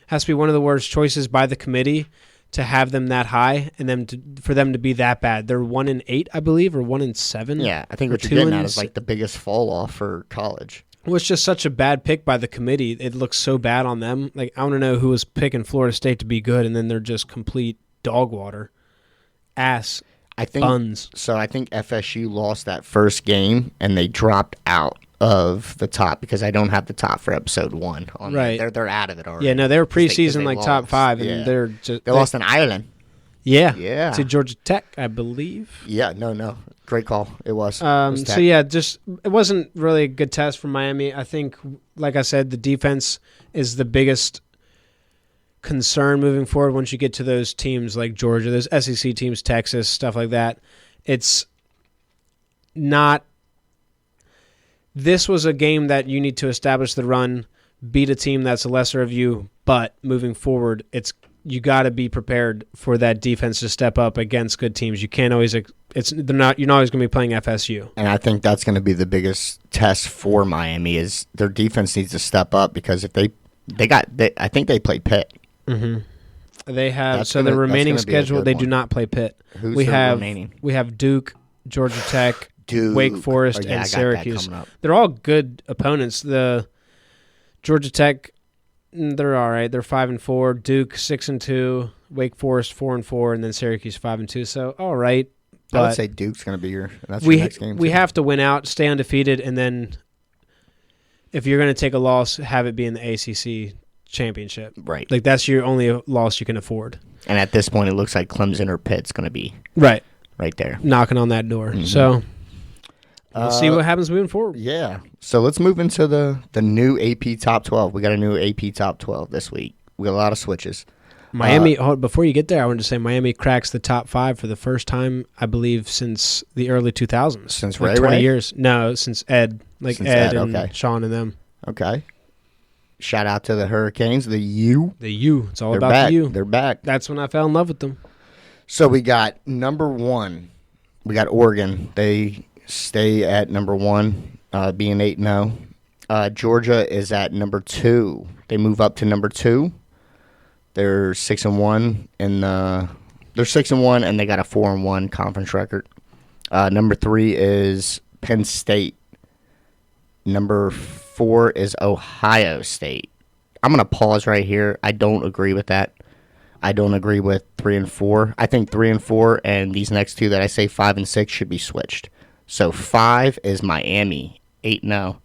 Has to be one of the worst choices by the committee to have them that high and then for them to be that bad. They're 1-8, I believe, or 1-7. Yeah, I think what you're getting at is like the biggest fall off for college. Well, it's just such a bad pick by the committee. It looks so bad on them. Like, I want to know who was picking Florida State to be good, and then they're just complete dog water. Buns. So I think FSU lost that first game, and they dropped out of the top because I don't have the top for episode 1. Right. They're out of it already. Yeah, no, they were preseason like top 5, and they lost in Ireland. Yeah. Yeah. To Georgia Tech, I believe. Yeah, no. Great call. It was. So, yeah, just it wasn't really a good test for Miami. I think, like I said, the defense is the biggest concern moving forward once you get to those teams like Georgia, those SEC teams, Texas, stuff like that. It's not – this was a game that you need to establish the run, beat a team that's a lesser of you, but moving forward, you got to be prepared for that defense to step up against good teams. You can't always you're not always going to be playing FSU. And I think that's going to be the biggest test for Miami is their defense needs to step up because if I think they play Pitt. Mm-hmm. They have the remaining schedule. They do not play Pitt. Who's remaining? We have Duke, Georgia Tech, Wake Forest, and Syracuse. They're all good opponents. The Georgia Tech, they're all right. They're 5-4. Duke 6-2. Wake Forest 4-4, and then Syracuse 5-2. So all right. But I would say Duke's going to be your next game. We have to win out, stay undefeated, and then if you're going to take a loss, have it be in the ACC championship. Right. Like that's your only loss you can afford. And at this point, it looks like Clemson or Pitt's going to be right there, knocking on that door. Mm-hmm. So we'll see what happens moving forward. Yeah. So let's move into the new AP Top 12. We got a new AP Top 12 this week. We got a lot of switches. Miami. Before you get there, I want to say Miami cracks the top 5 for the first time, I believe, since the early 2000s. Since like Ray 20 Ray? years. No, since Ed. Since Ed and okay. Sean and them. Okay. Shout out to the Hurricanes, the U. The U. It's all They're about back. the U. They're back. That's when I fell in love with them. So we got number 1. We got Oregon. They stay at number 1, being 8-0. Georgia is at number 2. They move up to number 2. They're 6-1 they're 6-1 and they got a 4-1 conference record. Number 3 is Penn State. Number 4 is Ohio State. I'm going to pause right here. I don't agree with that. I don't agree with 3 and 4. I think 3 and 4 and these next two that I say 5 and 6 should be switched. So 5 is Miami, 8-0.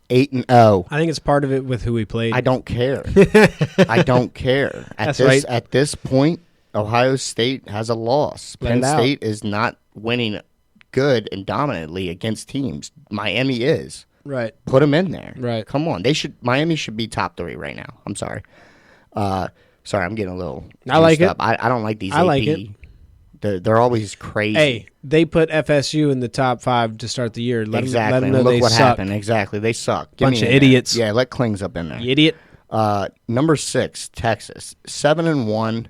8-0. I think it's part of it with who we played. I don't care. I don't care. At this point, Ohio State has a loss. Penn State is not winning good and dominantly against teams. Miami is. Right. Put them in there. Right. Come on. Miami should be top 3 right now. I'm sorry. Sorry, I'm getting a little. I like it. I don't like these. I like it. They're always crazy. Hey, they put FSU in the top 5 to start the year. Let them know Look they what suck. happened. Exactly. They suck. Bunch of idiots. Yeah, let Clings up in there. You idiot. Number 6, Texas. 7-1.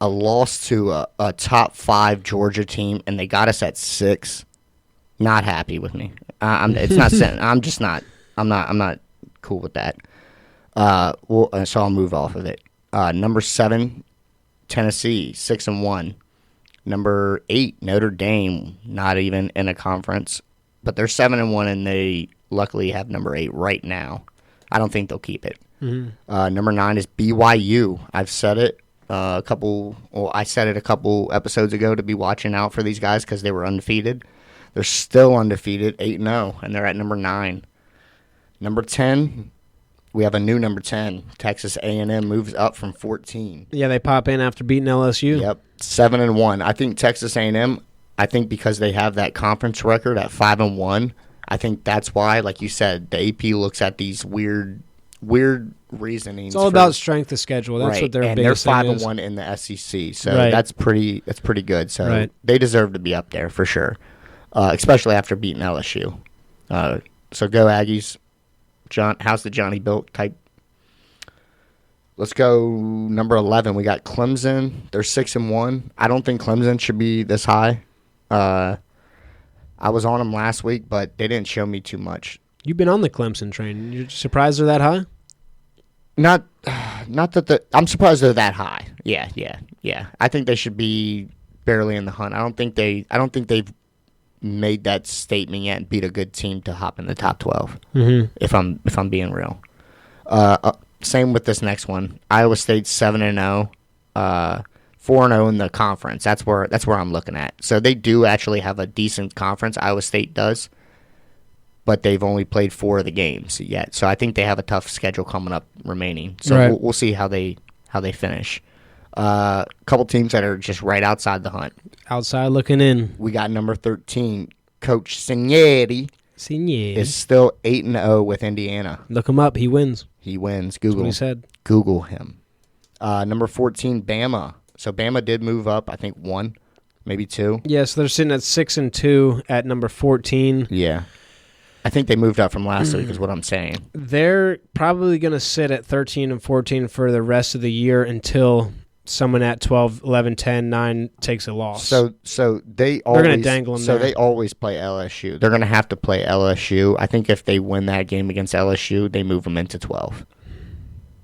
A loss to a top 5 Georgia team, and they got us at 6. Not happy with me. It's not. I'm just not. I'm not cool with that. So I'll move off of it. Number 7, Tennessee, 6-1. Number 8, Notre Dame, not even in a conference, but they're 7-1, and they luckily have number 8 right now. I don't think they'll keep it. Mm-hmm. Number 9 is BYU. I've said it I said it a couple episodes ago to be watching out for these guys because they were undefeated. They're still undefeated, 8-0, and they're at number 9. Number 10, we have a new number 10. Texas A&M moves up from 14. Yeah, they pop in after beating LSU. Yep, 7-1. I think Texas A&M, because they have that conference record at 5-1, I think that's why, like you said, the AP looks at these weird reasonings. It's all about strength of schedule. That's right. What their and biggest they're thing is. 5-1 in the SEC, so right. that's pretty good. So they deserve to be up there for sure, especially after beating LSU. So go Aggies. How's the Johnny built type? Let's go number 11. We got Clemson. They're 6-1. I don't think Clemson should be this high. I was on them last week, but they didn't show me too much. You've been on the Clemson train. You're surprised they're that high? Not that I'm surprised they're that high. Yeah. I think they should be barely in the hunt. I don't think they've made that statement yet and beat a good team to hop in the top 12. Mm-hmm. If I'm being real. Same with this next one. Iowa State 7-0, 4-0 in the conference. That's where I'm looking at. So they do actually have a decent conference. Iowa State does, but they've only played 4 of the games yet. So I think they have a tough schedule coming up remaining. So we'll see how they finish. A couple teams that are just right outside the hunt. Outside looking in. We got number 13, Coach Cinieri. Is still 8-0 with Indiana. Look him up. He wins. Google. That's what he said. Google him. Number 14, Bama. So Bama did move up, I think 1, maybe 2. Yeah, so they're sitting at 6-2 at number 14. Yeah. I think they moved up from last week is what I'm saying. They're probably going to sit at 13 and 14 for the rest of the year until someone at 12, 11, 10, 9 takes a loss. So they're going to dangle them there. So they always play LSU. They're going to have to play LSU. I think if they win that game against LSU, they move them into 12.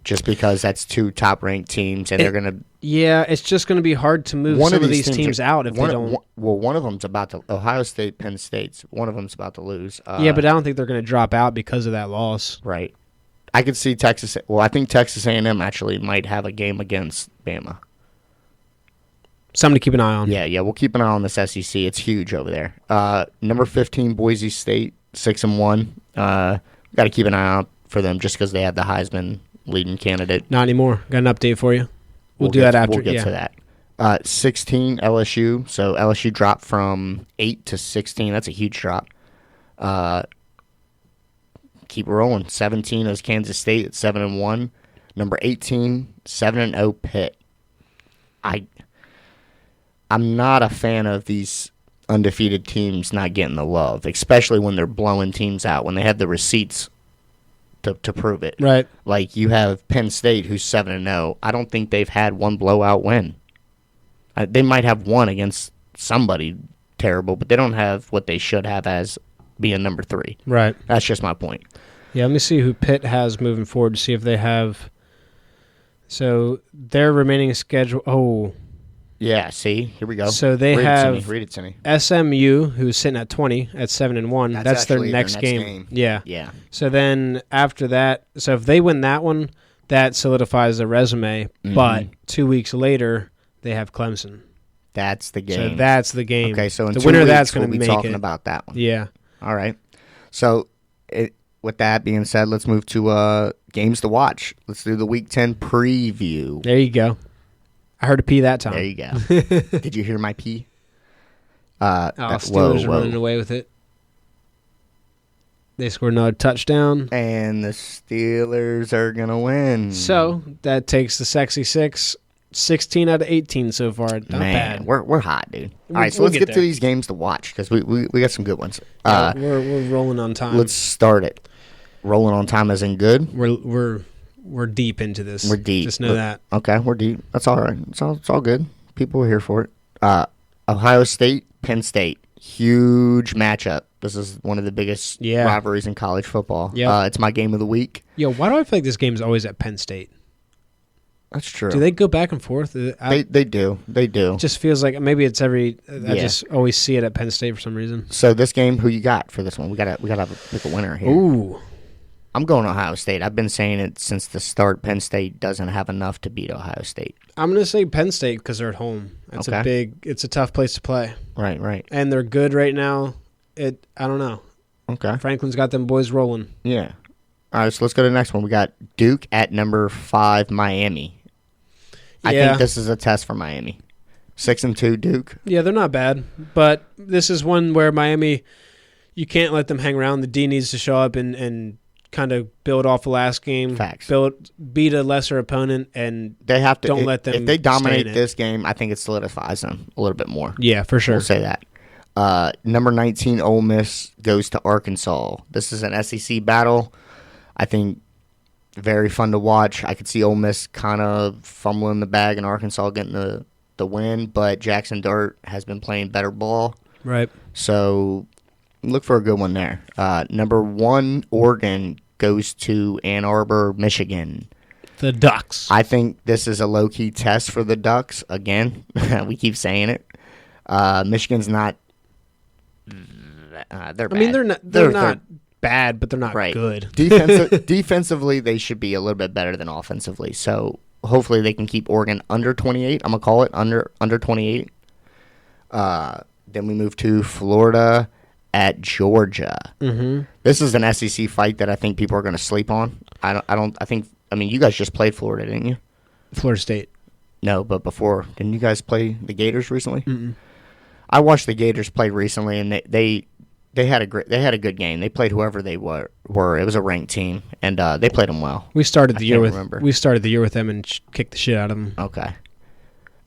Just because that's 2 top-ranked teams, and they're going to... Yeah, it's just going to be hard to move some of these teams out if they don't... One of them's about to... Ohio State, Penn State, one of them's about to lose. Yeah, but I don't think they're going to drop out because of that loss. Right. I could see Texas... Well, I think Texas A&M actually might have a game against Bama. Something to keep an eye on. Yeah, we'll keep an eye on this SEC. It's huge over there. Number 15, Boise State, 6-1. Got to keep an eye out for them just because they have the Heisman leading candidate. Not anymore. Got an update for you. We'll do that after. We'll get to that. 16, LSU. So LSU dropped from 8 to 16. That's a huge drop. Keep rolling. 17 is Kansas State at 7-1. Number 18, 7-0 Pitt. I'm not a fan of these undefeated teams not getting the love, especially when they're blowing teams out, when they have the receipts to prove it. Right. Like you have Penn State, who's 7-0. I don't think they've had one blowout win. They might have one against somebody terrible, but they don't have what they should have as being number 3. Right. That's just my point. Yeah, let me see who Pitt has moving forward to see if they have. So their remaining schedule. Oh. Yeah, see? Here we go. So they have Read it to me. SMU, who's sitting at 20 at 7-1. That's their next game. Yeah. So then after that, so if they win that one, that solidifies their resume. Mm-hmm. But 2 weeks later, they have Clemson. That's the game. So that's the game. Okay, so in the 2 winner weeks, that's going to we'll be talking about that one. Yeah. All right. So with that being said, let's move to games to watch. Let's do the Week 10 preview. There you go. I heard a pee that time. There you go. Did you hear my pee? Steelers are running away with it. They scored another touchdown. And the Steelers are going to win. So that takes the Sexy 6, 16 out of 18 so far. Not bad. We're hot, dude. All right, so let's get to these games to watch because we got some good ones. We're rolling on time. Let's start it. Rolling on time as in good? We're deep into this. We're deep. Just know that. Okay, we're deep. That's all right. It's all good. People are here for it. Ohio State, Penn State. Huge matchup. This is one of the biggest rivalries in college football. Yep. It's my game of the week. Yo, why do I feel like this game is always at Penn State? That's true. Do they go back and forth? They do. They do. It just feels like maybe it's every. I just always see it at Penn State for some reason. So this game, who you got for this one? We gotta pick a winner here. Ooh. I'm going Ohio State. I've been saying it since the start. Penn State doesn't have enough to beat Ohio State. I'm going to say Penn State because they're at home. It's a tough place to play. Right. And they're good right now. I don't know. Okay. Franklin's got them boys rolling. Yeah. All right, so let's go to the next one. We got Duke at number 5, Miami. I think this is a test for Miami. 6-2 Duke. Yeah, they're not bad. But this is one where Miami, you can't let them hang around. The D needs to show up and kind of build off the last game. Facts. Beat a lesser opponent, and they have to. Don't let them. If they dominate this game, I think it solidifies them a little bit more. Yeah, for sure. We'll say that. Number 19, Ole Miss goes to Arkansas. This is an SEC battle. I think very fun to watch. I could see Ole Miss kind of fumbling the bag and Arkansas getting the win, but Jackson Dart has been playing better ball. Right. So look for a good one there. Number 1, Oregon goes to Ann Arbor, Michigan. The Ducks. I think this is a low-key test for the Ducks. Again, we keep saying it. Michigan's not. They're bad. I mean, they're not bad, but they're not good. Defensively, they should be a little bit better than offensively. So hopefully they can keep Oregon under 28. I'm gonna call it under 28. Then we move to Florida at Georgia. Mm-hmm. This is an SEC fight that I think people are going to sleep on. I mean, you guys just played Florida, didn't you? Florida State. No, but before, didn't you guys play the Gators recently? Mm-mm. I watched the Gators play recently, and they had a good game. They played whoever they were. It was a ranked team, and they played them well. We started the year with them and kicked the shit out of them. Okay.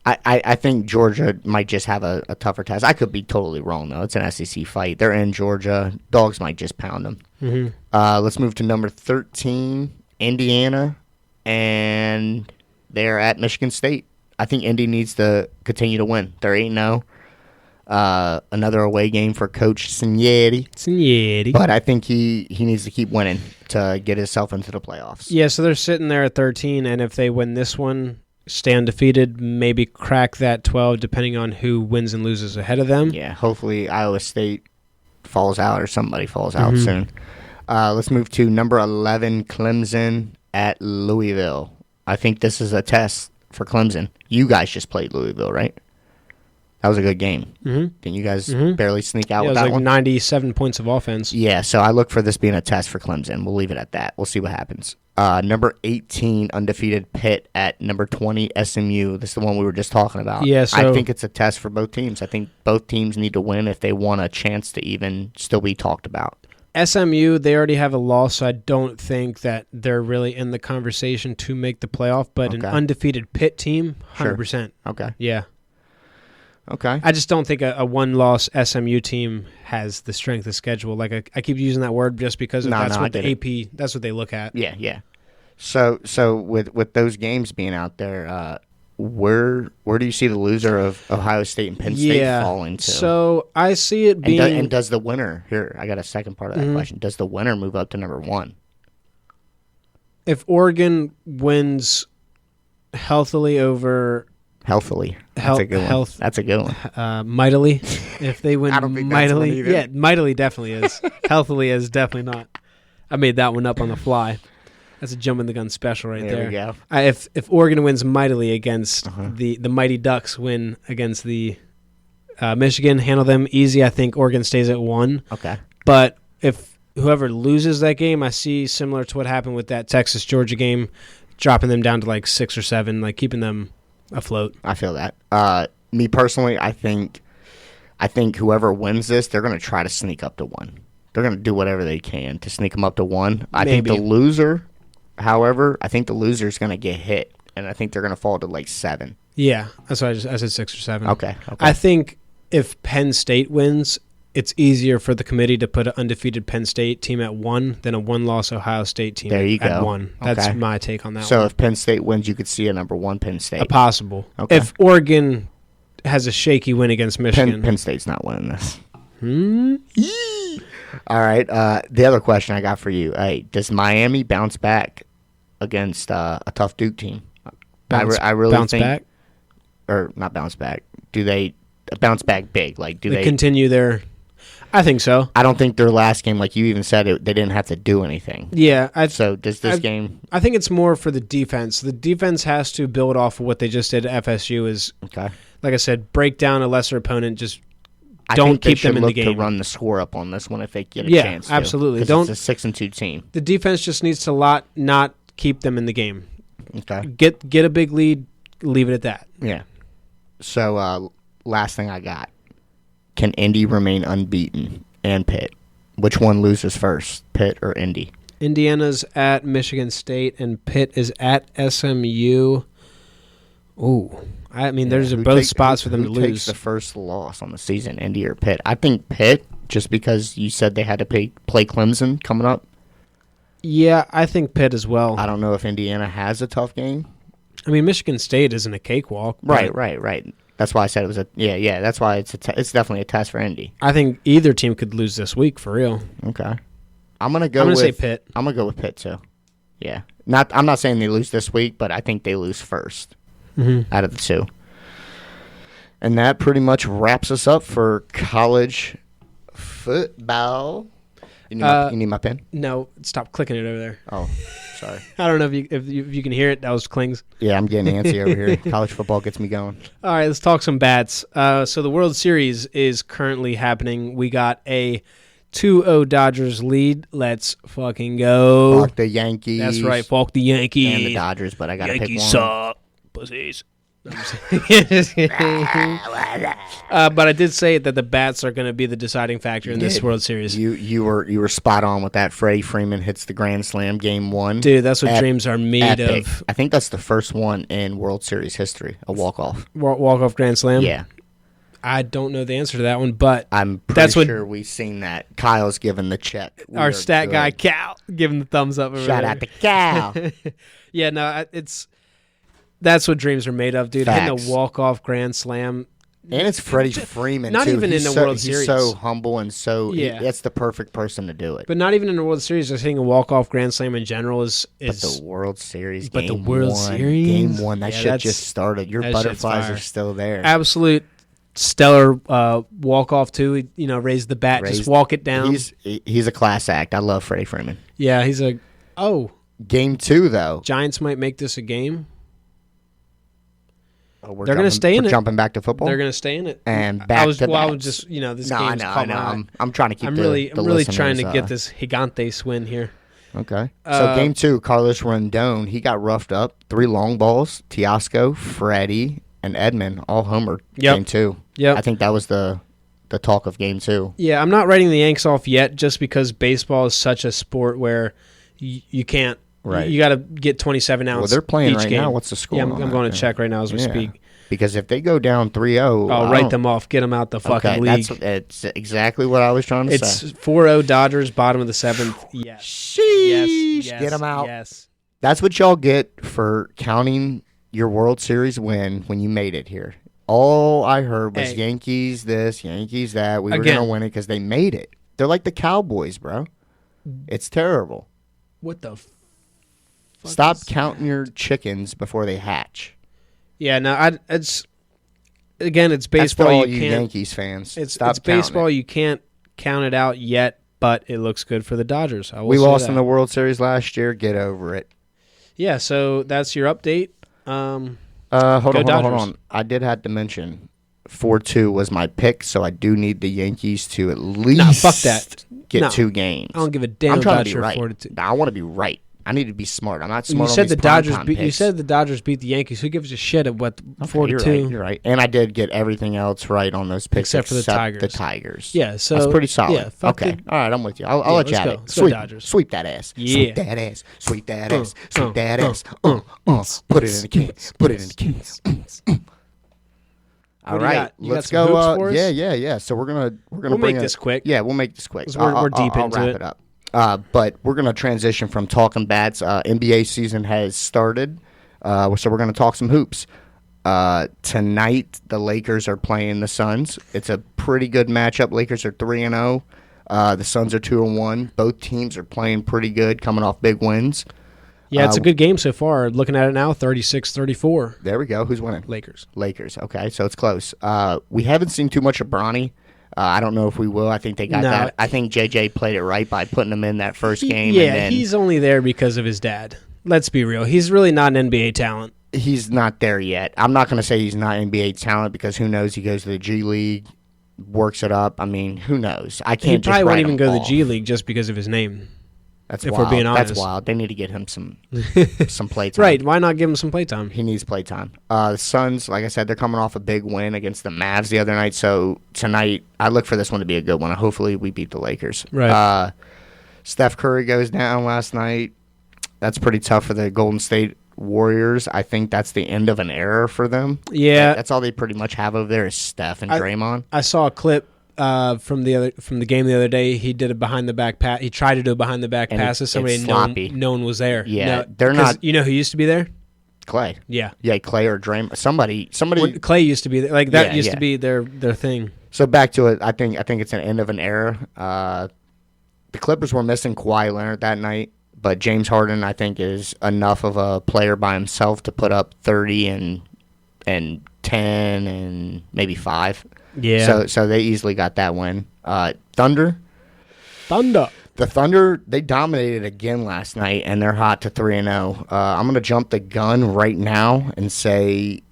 I think Georgia might just have a tougher test. I could be totally wrong, though. It's an SEC fight. They're in Georgia. Dogs might just pound them. Mm-hmm. Let's move to number 13, Indiana, and they're at Michigan State. I think Indy needs to continue to win. They're 8-0. Another away game for Coach Cignetti. But I think he needs to keep winning to get himself into the playoffs. Yeah, so they're sitting there at 13, and if they win this one, stay undefeated, maybe crack that 12 depending on who wins and loses ahead of them. Yeah, hopefully Iowa State falls out or somebody falls out soon. Let's move to number 11, Clemson at Louisville. I think this is a test for Clemson. You guys just played Louisville, right? That was a good game. Mm-hmm. Didn't you guys barely sneak out with that one? It was like 97 points of offense. Yeah, so I look for this being a test for Clemson. We'll leave it at that. We'll see what happens. Number 18, undefeated Pitt at number 20, SMU. This is the one we were just talking about. Yeah, I think it's a test for both teams. I think both teams need to win if they want a chance to even still be talked about. SMU, they already have a loss, so I don't think that they're really in the conversation to make the playoff, but an undefeated Pitt team, 100%. Sure. Okay. Yeah. Okay. I just don't think a one-loss SMU team has the strength of schedule. Like I keep using that word just because that's what the AP, that's what they look at. Yeah. So with those games being out there, where do you see the loser of Ohio State and Penn State falling to? So I see it being... And does the winner... Here, I got a second part of that question. Does the winner move up to number 1? If Oregon wins healthily over... Healthily. That's a good one. That's a good one. Mightily. If they win I don't think mightily. That's one either. Yeah, mightily definitely is. Healthily is definitely not. I made that one up on the fly. That's a jump in the gun special right there. There we go. If Oregon wins mightily against the Mighty Ducks win against the Michigan, handle them easy. I think Oregon stays at 1. Okay. But if whoever loses that game, I see similar to what happened with that Texas-Georgia game, dropping them down to like 6 or 7, like keeping them afloat. I feel that. Me personally, I think whoever wins this, they're going to try to sneak up to 1. They're going to do whatever they can to sneak them up to 1. I think the loser, however, I think the loser is going to get hit, and I think they're going to fall to like 7. Yeah, that's why I said 6 or 7. Okay. I think if Penn State wins, it's easier for the committee to put an undefeated Penn State team at 1 than a one-loss Ohio State team at 1. That's my take on that one. So if Penn State wins, you could see a number 1 Penn State. Possible. Okay. If Oregon has a shaky win against Michigan. Penn State's not winning this. All right. The other question I got for you. Hey, does Miami bounce back against a tough Duke team? I really bounce think, back? Or not bounce back. Do they bounce back big? Like, do they continue their? I think so. I don't think their last game, like you even said, they didn't have to do anything. Yeah. So does this game? I think it's more for the defense. The defense has to build off of what they just did at FSU. Is okay. Like I said, break down a lesser opponent. Just I don't think they keep them in the should game. look to run the score up on this one if they get a Yeah, chance. absolutely. Don't. It's a 6-2 team. The defense just needs to not keep them in the game. Okay. Get a big lead. Leave it at that. Yeah. So last thing I got: can Indy remain unbeaten? And Pitt. Which one loses first, Pitt or Indy? Indiana's at Michigan State, and Pitt is at SMU. Ooh. I mean, there's both spots for them to lose. Who takes the first loss on the season, Indy or Pitt? I think Pitt, just because you said they had to play Clemson coming up. Yeah, I think Pitt as well. I don't know if Indiana has a tough game. I mean, Michigan State isn't a cakewalk. Right. That's why I said it was that's why it's definitely a test for Indy. I think either team could lose this week for real. Okay, I'm gonna say Pitt. I'm gonna go with Pitt too. Yeah, I'm not saying they lose this week, but I think they lose first out of the two. And that pretty much wraps us up for college football. You need my pen? No, stop clicking it over there. Oh, sorry. I don't know if you can hear it. That was Clings. Yeah, I'm getting antsy over here. College football gets me going. All right, let's talk some bats. So the World Series is currently happening. We got a 2-0 Dodgers lead. Let's fucking go. Fuck the Yankees. That's right. Fuck the Yankees. And the Dodgers, but I got to pick one. Yankees suck. Pussies. But I did say that the bats are going to be the deciding factor in this World Series. You were spot on with that. Freddie Freeman hits the grand slam game one. Dude, that's what dreams are made of. I think that's the first one in World Series history, a walk-off. Walk-off grand slam? Yeah. I don't know the answer to that one, but I'm pretty sure we've seen that. Kyle's giving the check. Our stat guy, Cal, giving the thumbs up over Shout there. out to Cal. Yeah, no, that's what dreams are made of, dude. Facts. Hitting a walk-off grand slam. And it's Freddie Freeman, not too. even in the World Series. He's so humble and so... Yeah. That's the perfect person to do it. But not even in the World Series. Just hitting a walk-off grand slam in general is... But the World Series, but game the World one, Series? Game one, that shit just started. Your butterflies are still there. Absolute stellar walk-off, too. He, raised the bat, just walk it down. He's a class act. I love Freddie Freeman. Yeah, he's a... Oh. Game two, though. Giants might make this a game. Oh, they're going to stay in it. Jumping back to football. They're going to stay in it. And back to back. I was just, this game's I know. I'm trying to keep. I'm really trying to get this Gigantes win here. Okay. So game two, Carlos Rendon, he got roughed up. 3 long balls. Teosco, Freddie, and Edman all homered. Game two. Yep. I think that was the talk of game two. Yeah, I'm not writing the Yanks off yet, just because baseball is such a sport where you can't. Right. You got to get 27 outs. Well, they're playing each right game. now. What's the score? Yeah, I'm going to check right now as we speak. Because if they go down 3-0... I'll write them off. Get them out the fucking league. That's exactly what I was trying to say. It's 4-0 Dodgers, bottom of the 7th. Yes. Sheesh. Yes. Get them out. Yes. That's what y'all get for counting your World Series win when you made it here. All I heard was Yankees this, Yankees that. We were going to win it because they made it. They're like the Cowboys, bro. It's terrible. What the fuck? Stop counting your chickens before they hatch. Yeah, no, it's baseball. That's for all you Yankees fans. It's baseball. You can't count it out yet, but it looks good for the Dodgers. We lost in the World Series last year. Get over it. Yeah, so that's your update. Hold on. I did have to mention 4-2 was my pick, so I do need the Yankees to at least fuck that. Get 2 games. I don't give a damn I'm trying about to be your right. 4-2. I want to be right. I need to be smart. I'm not smart. You said the Dodgers beat. You said the Dodgers beat the Yankees. Who gives a shit at what 4-2? You're right. And I did get everything else right on those picks except for the Tigers. Yeah, so that's pretty solid. Yeah, okay. All right, I'm with you. I'll let you have it. Let's go Dodgers. Sweep that ass. Yeah. Sweep that ass. Sweep that ass. Sweep that ass. Put it in the cans. Put it in the cans. All right, let's go. Yeah. So we're gonna make this quick. Yeah, we'll make this quick. We're deep into I'll wrap it up. But we're going to transition from talking bats. NBA season has started, so we're going to talk some hoops. Tonight, the Lakers are playing the Suns. It's a pretty good matchup. Lakers are 3-0. The Suns are 2-1. Both teams are playing pretty good, coming off big wins. Yeah, it's a good game so far. Looking at it now, 36-34. There we go. Who's winning? Lakers. Okay, so it's close. We haven't seen too much of Bronny. I don't know if we will. I think they got that. I think JJ played it right by putting him in that first game. Yeah, and then he's only there because of his dad. Let's be real. He's really not an NBA talent. He's not there yet. I'm not going to say he's not NBA talent because who knows? He goes to the G League, works it up. I mean, who knows? I can't. He probably won't even go to the G League just because of his name. That's if wild. We're being honest. That's wild. They need to get him some play time. Right. Why not give him some play time? He needs play time. The Suns, like I said, they're coming off a big win against the Mavs the other night. So tonight, I look for this one to be a good one. Hopefully, we beat the Lakers. Right. Steph Curry goes down last night. That's pretty tough for the Golden State Warriors. I think that's the end of an era for them. Yeah. That's all they pretty much have over there is Steph and Draymond. I saw a clip from the game the other day. He did a behind the back pass. He tried to do a behind the back pass to somebody. No one was there. Yeah, they're not. You know who used to be there? Clay. Yeah, Clay or Draymond. Somebody. Well, Clay used to be there. Like that used to be their thing. So back to it. I think it's an end of an era. The Clippers were missing Kawhi Leonard that night, but James Harden I think is enough of a player by himself to put up 30 and 10 and maybe 5. Yeah. So they easily got that win. Thunder. The Thunder, they dominated again last night, and they're hot to 3-0. I'm going to jump the gun right now and say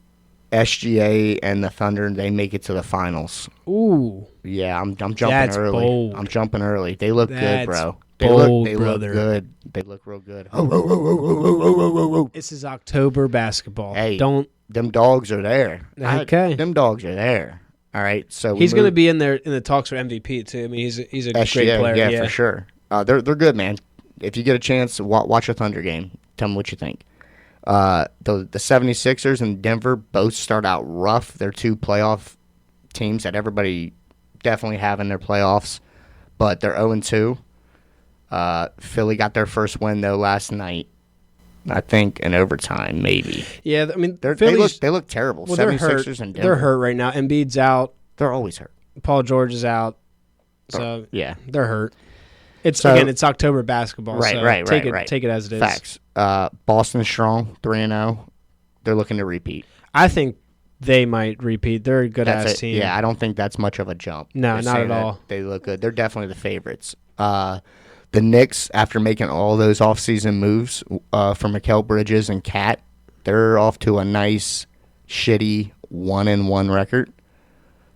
SGA and the Thunder, they make it to the finals. Ooh. Yeah, I'm jumping That's early. Bold. I'm jumping early. They look good, bro. They look good. They look real good. This is October basketball. Hey, them dogs are there. Okay. Them dogs are there. All right, so he's going to be in there in the talks for MVP too. I mean, he's a great player. Yeah, for sure. They're good, man. If you get a chance, watch a Thunder game. Tell me what you think. The 76ers and Denver both start out rough. They're two playoff teams that everybody definitely have in their playoffs, but they're 0-2. Philly got their first win though last night. I think in overtime, maybe. Yeah, I mean, they look terrible. Well, 76ers and Denver. They're hurt right now. Embiid's out. They're always hurt. Paul George is out. So yeah, they're hurt. It's October basketball. Right. Take it as it is. Facts. Boston's strong, 3-0. They're looking to repeat. I think they might repeat. They're a good ass team. Yeah, I don't think that's much of a jump. No, not at all. They look good. They're definitely the favorites. The Knicks, after making all those offseason moves for Mikal Bridges and Cat, they're off to a nice, shitty 1-1 record.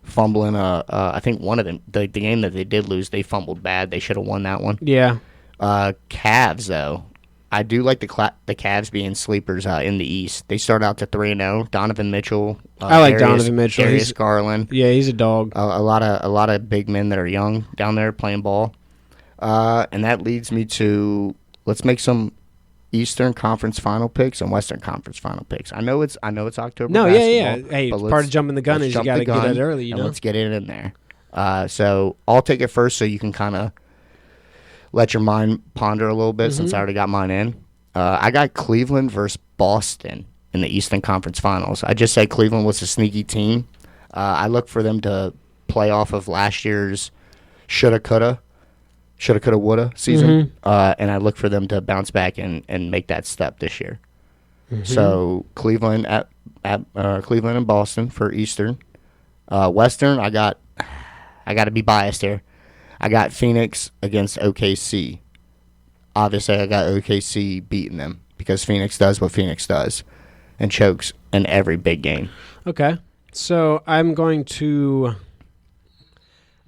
Fumbling, I think one of them, the game that they did lose, they fumbled bad. They should have won that one. Yeah. Cavs, though. I do like the Cavs being sleepers in the East. They start out to 3-0. Donovan Mitchell. I like Donovan Mitchell. Darius Garland. Yeah, he's a dog. A lot of big men that are young down there playing ball. And that leads me to let's make some Eastern Conference final picks and Western Conference final picks. I know it's October. No, basketball, yeah. Hey, part of jumping the gun is you got to get it early. You know, let's get it in there. So I'll take it first, so you can kind of let your mind ponder a little bit since I already got mine in. I got Cleveland versus Boston in the Eastern Conference Finals. I just said Cleveland was a sneaky team. I look for them to play off of last year's shoulda, coulda, woulda season, and I look for them to bounce back and make that step this year. So Cleveland at Cleveland and Boston for Eastern. Western, I got to be biased here. I got Phoenix against OKC. Obviously, I got OKC beating them because Phoenix does what Phoenix does and chokes in every big game. Okay. So I'm going to...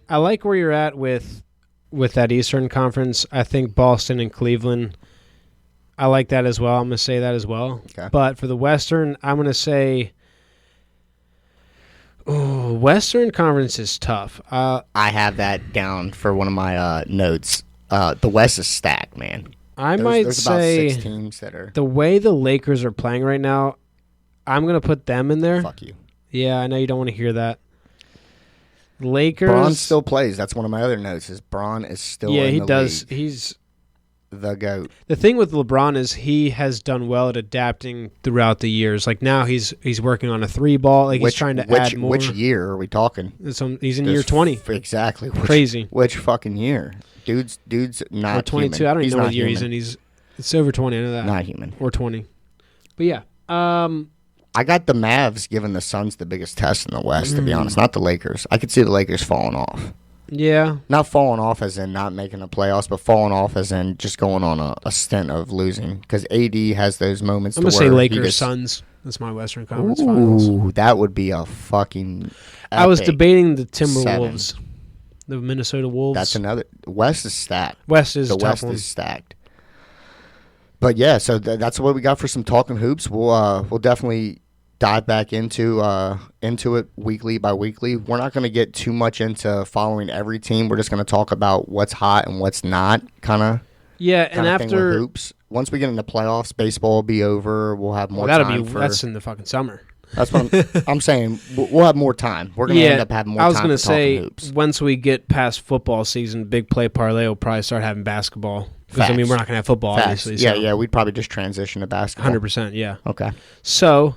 I like where you're at with that Eastern Conference. I think Boston and Cleveland, I like that as well. I'm going to say that as well. Okay. But for the Western, I'm going to say... Oh, Western Conference is tough. I have that down for one of my notes. The West is stacked, man. There's say about 6 teams that are... The way the Lakers are playing right now, I'm going to put them in there. Fuck you. Yeah, I know you don't want to hear that. Lakers... Braun still plays. That's one of my other notes, is Braun is still in the league. Yeah, he does. He's... the GOAT. The thing with LeBron is he has done well at adapting throughout the years. Like now he's working on a 3-ball. Like he's trying to add more. Which year are we talking? He's in year 20. Exactly. Crazy. Which fucking year? Dude's not or 22. Human. I don't even know what year human. he's in. It's over 20. I know that. Not human. Or 20. But yeah. I got the Mavs giving the Suns the biggest test in the West, to be honest. Not the Lakers. I could see the Lakers falling off. Yeah. Not falling off as in not making the playoffs, but falling off as in just going on a stint of losing. Because AD has those moments I'm going to say Lakers, Suns. That's my Western Conference Finals. Ooh, that would be a fucking I was debating the Timberwolves. The Minnesota Wolves. That's another. West is stacked. West is the West is stacked. But yeah, so that's what we got for some talking hoops. We'll definitely dive back into it weekly by weekly. We're not going to get too much into following every team. We're just going to talk about what's hot and what's not, kind of. Yeah, and after hoops, once we get into playoffs, baseball will be over. We'll have more time. That's in the fucking summer. That's what I'm saying. We'll have more time. We're going to end up having more time. I was going to say, hoops. Once we get past football season, Big Play Parlay will probably start having basketball. Because, I mean, we're not going to have football, obviously. So. Yeah, we'd probably just transition to basketball. 100%, yeah. Okay. So,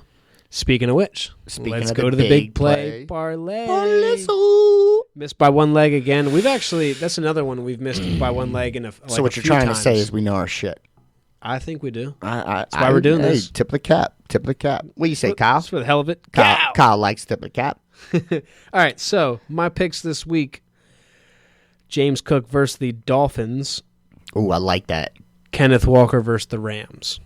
speaking of which, let's go to the Big Play Parlay. Missed by one leg again. That's another one we've missed by one leg. So what you're trying to say is we know our shit. I think we do. That's why we're doing this. Tip the cap. What do you say, Kyle? Just for the hell of it. Kyle likes tip the cap. All right, so my picks this week, James Cook versus the Dolphins. Ooh, I like that. Kenneth Walker versus the Rams.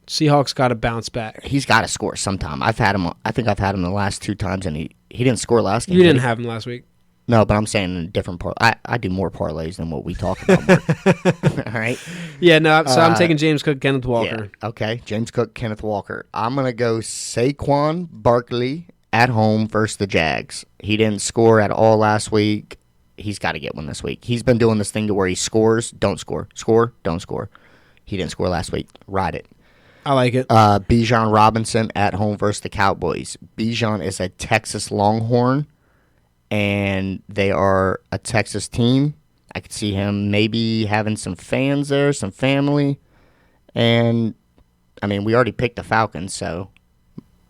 Seahawks got to bounce back. He's got to score sometime. I think I've had him the last 2 times, and he didn't score last game. You didn't have him last week. No, but I'm saying in a different part. I do more parlays than what we talk about. All right. Yeah, no. So I'm taking James Cook, Kenneth Walker. Yeah, okay, James Cook, Kenneth Walker. I'm gonna go Saquon Barkley at home versus the Jags. He didn't score at all last week. He's got to get one this week. He's been doing this thing to where he scores, don't score, score, don't score. He didn't score last week. Ride it. I like it. Bijan Robinson at home versus the Cowboys. Bijan is a Texas Longhorn, and they are a Texas team. I could see him maybe having some fans there, some family. And, I mean, we already picked the Falcons, so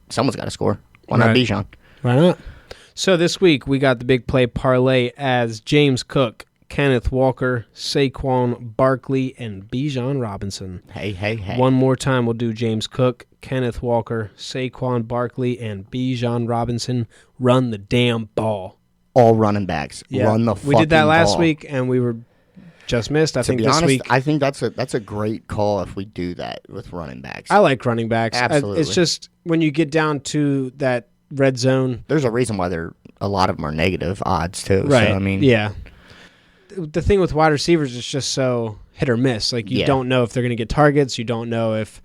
someone's got to score. Why not Bijan? Why not? So this week we got the Big Play Parlay as James Cook, Kenneth Walker, Saquon Barkley, and Bijan Robinson. Hey. One more time we'll do James Cook, Kenneth Walker, Saquon Barkley, and Bijan Robinson. Run the damn ball. All running backs. Yeah. Run the fucking ball. We did that last week, and we were just missed. I think this week. I think that's a great call if we do that with running backs. I like running backs. Absolutely. It's just when you get down to that red zone. There's a reason why a lot of them are negative odds too. Right. So, I mean, yeah. The thing with wide receivers is just so hit or miss. Like you don't know if they're going to get targets. You don't know if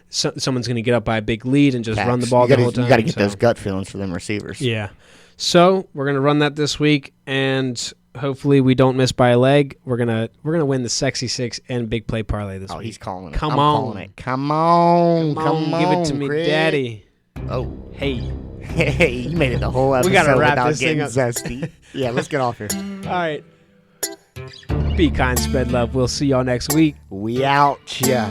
someone's going to get up by a big lead and just run the ball the whole time. You got to get those gut feelings for them receivers. Yeah. So we're going to run that this week, and hopefully we don't miss by a leg. We're gonna win the Sexy Six and Big Play Parlay this week. Oh, he's calling it. Come I'm on. calling it. Come on. Give it to me, Chris. Daddy. Oh. Hey, you made it the whole episode we gotta wrap without this thing getting up. zesty. Yeah, let's get off here. All right. Be kind, spread love. We'll see y'all next week. We out. Yeah.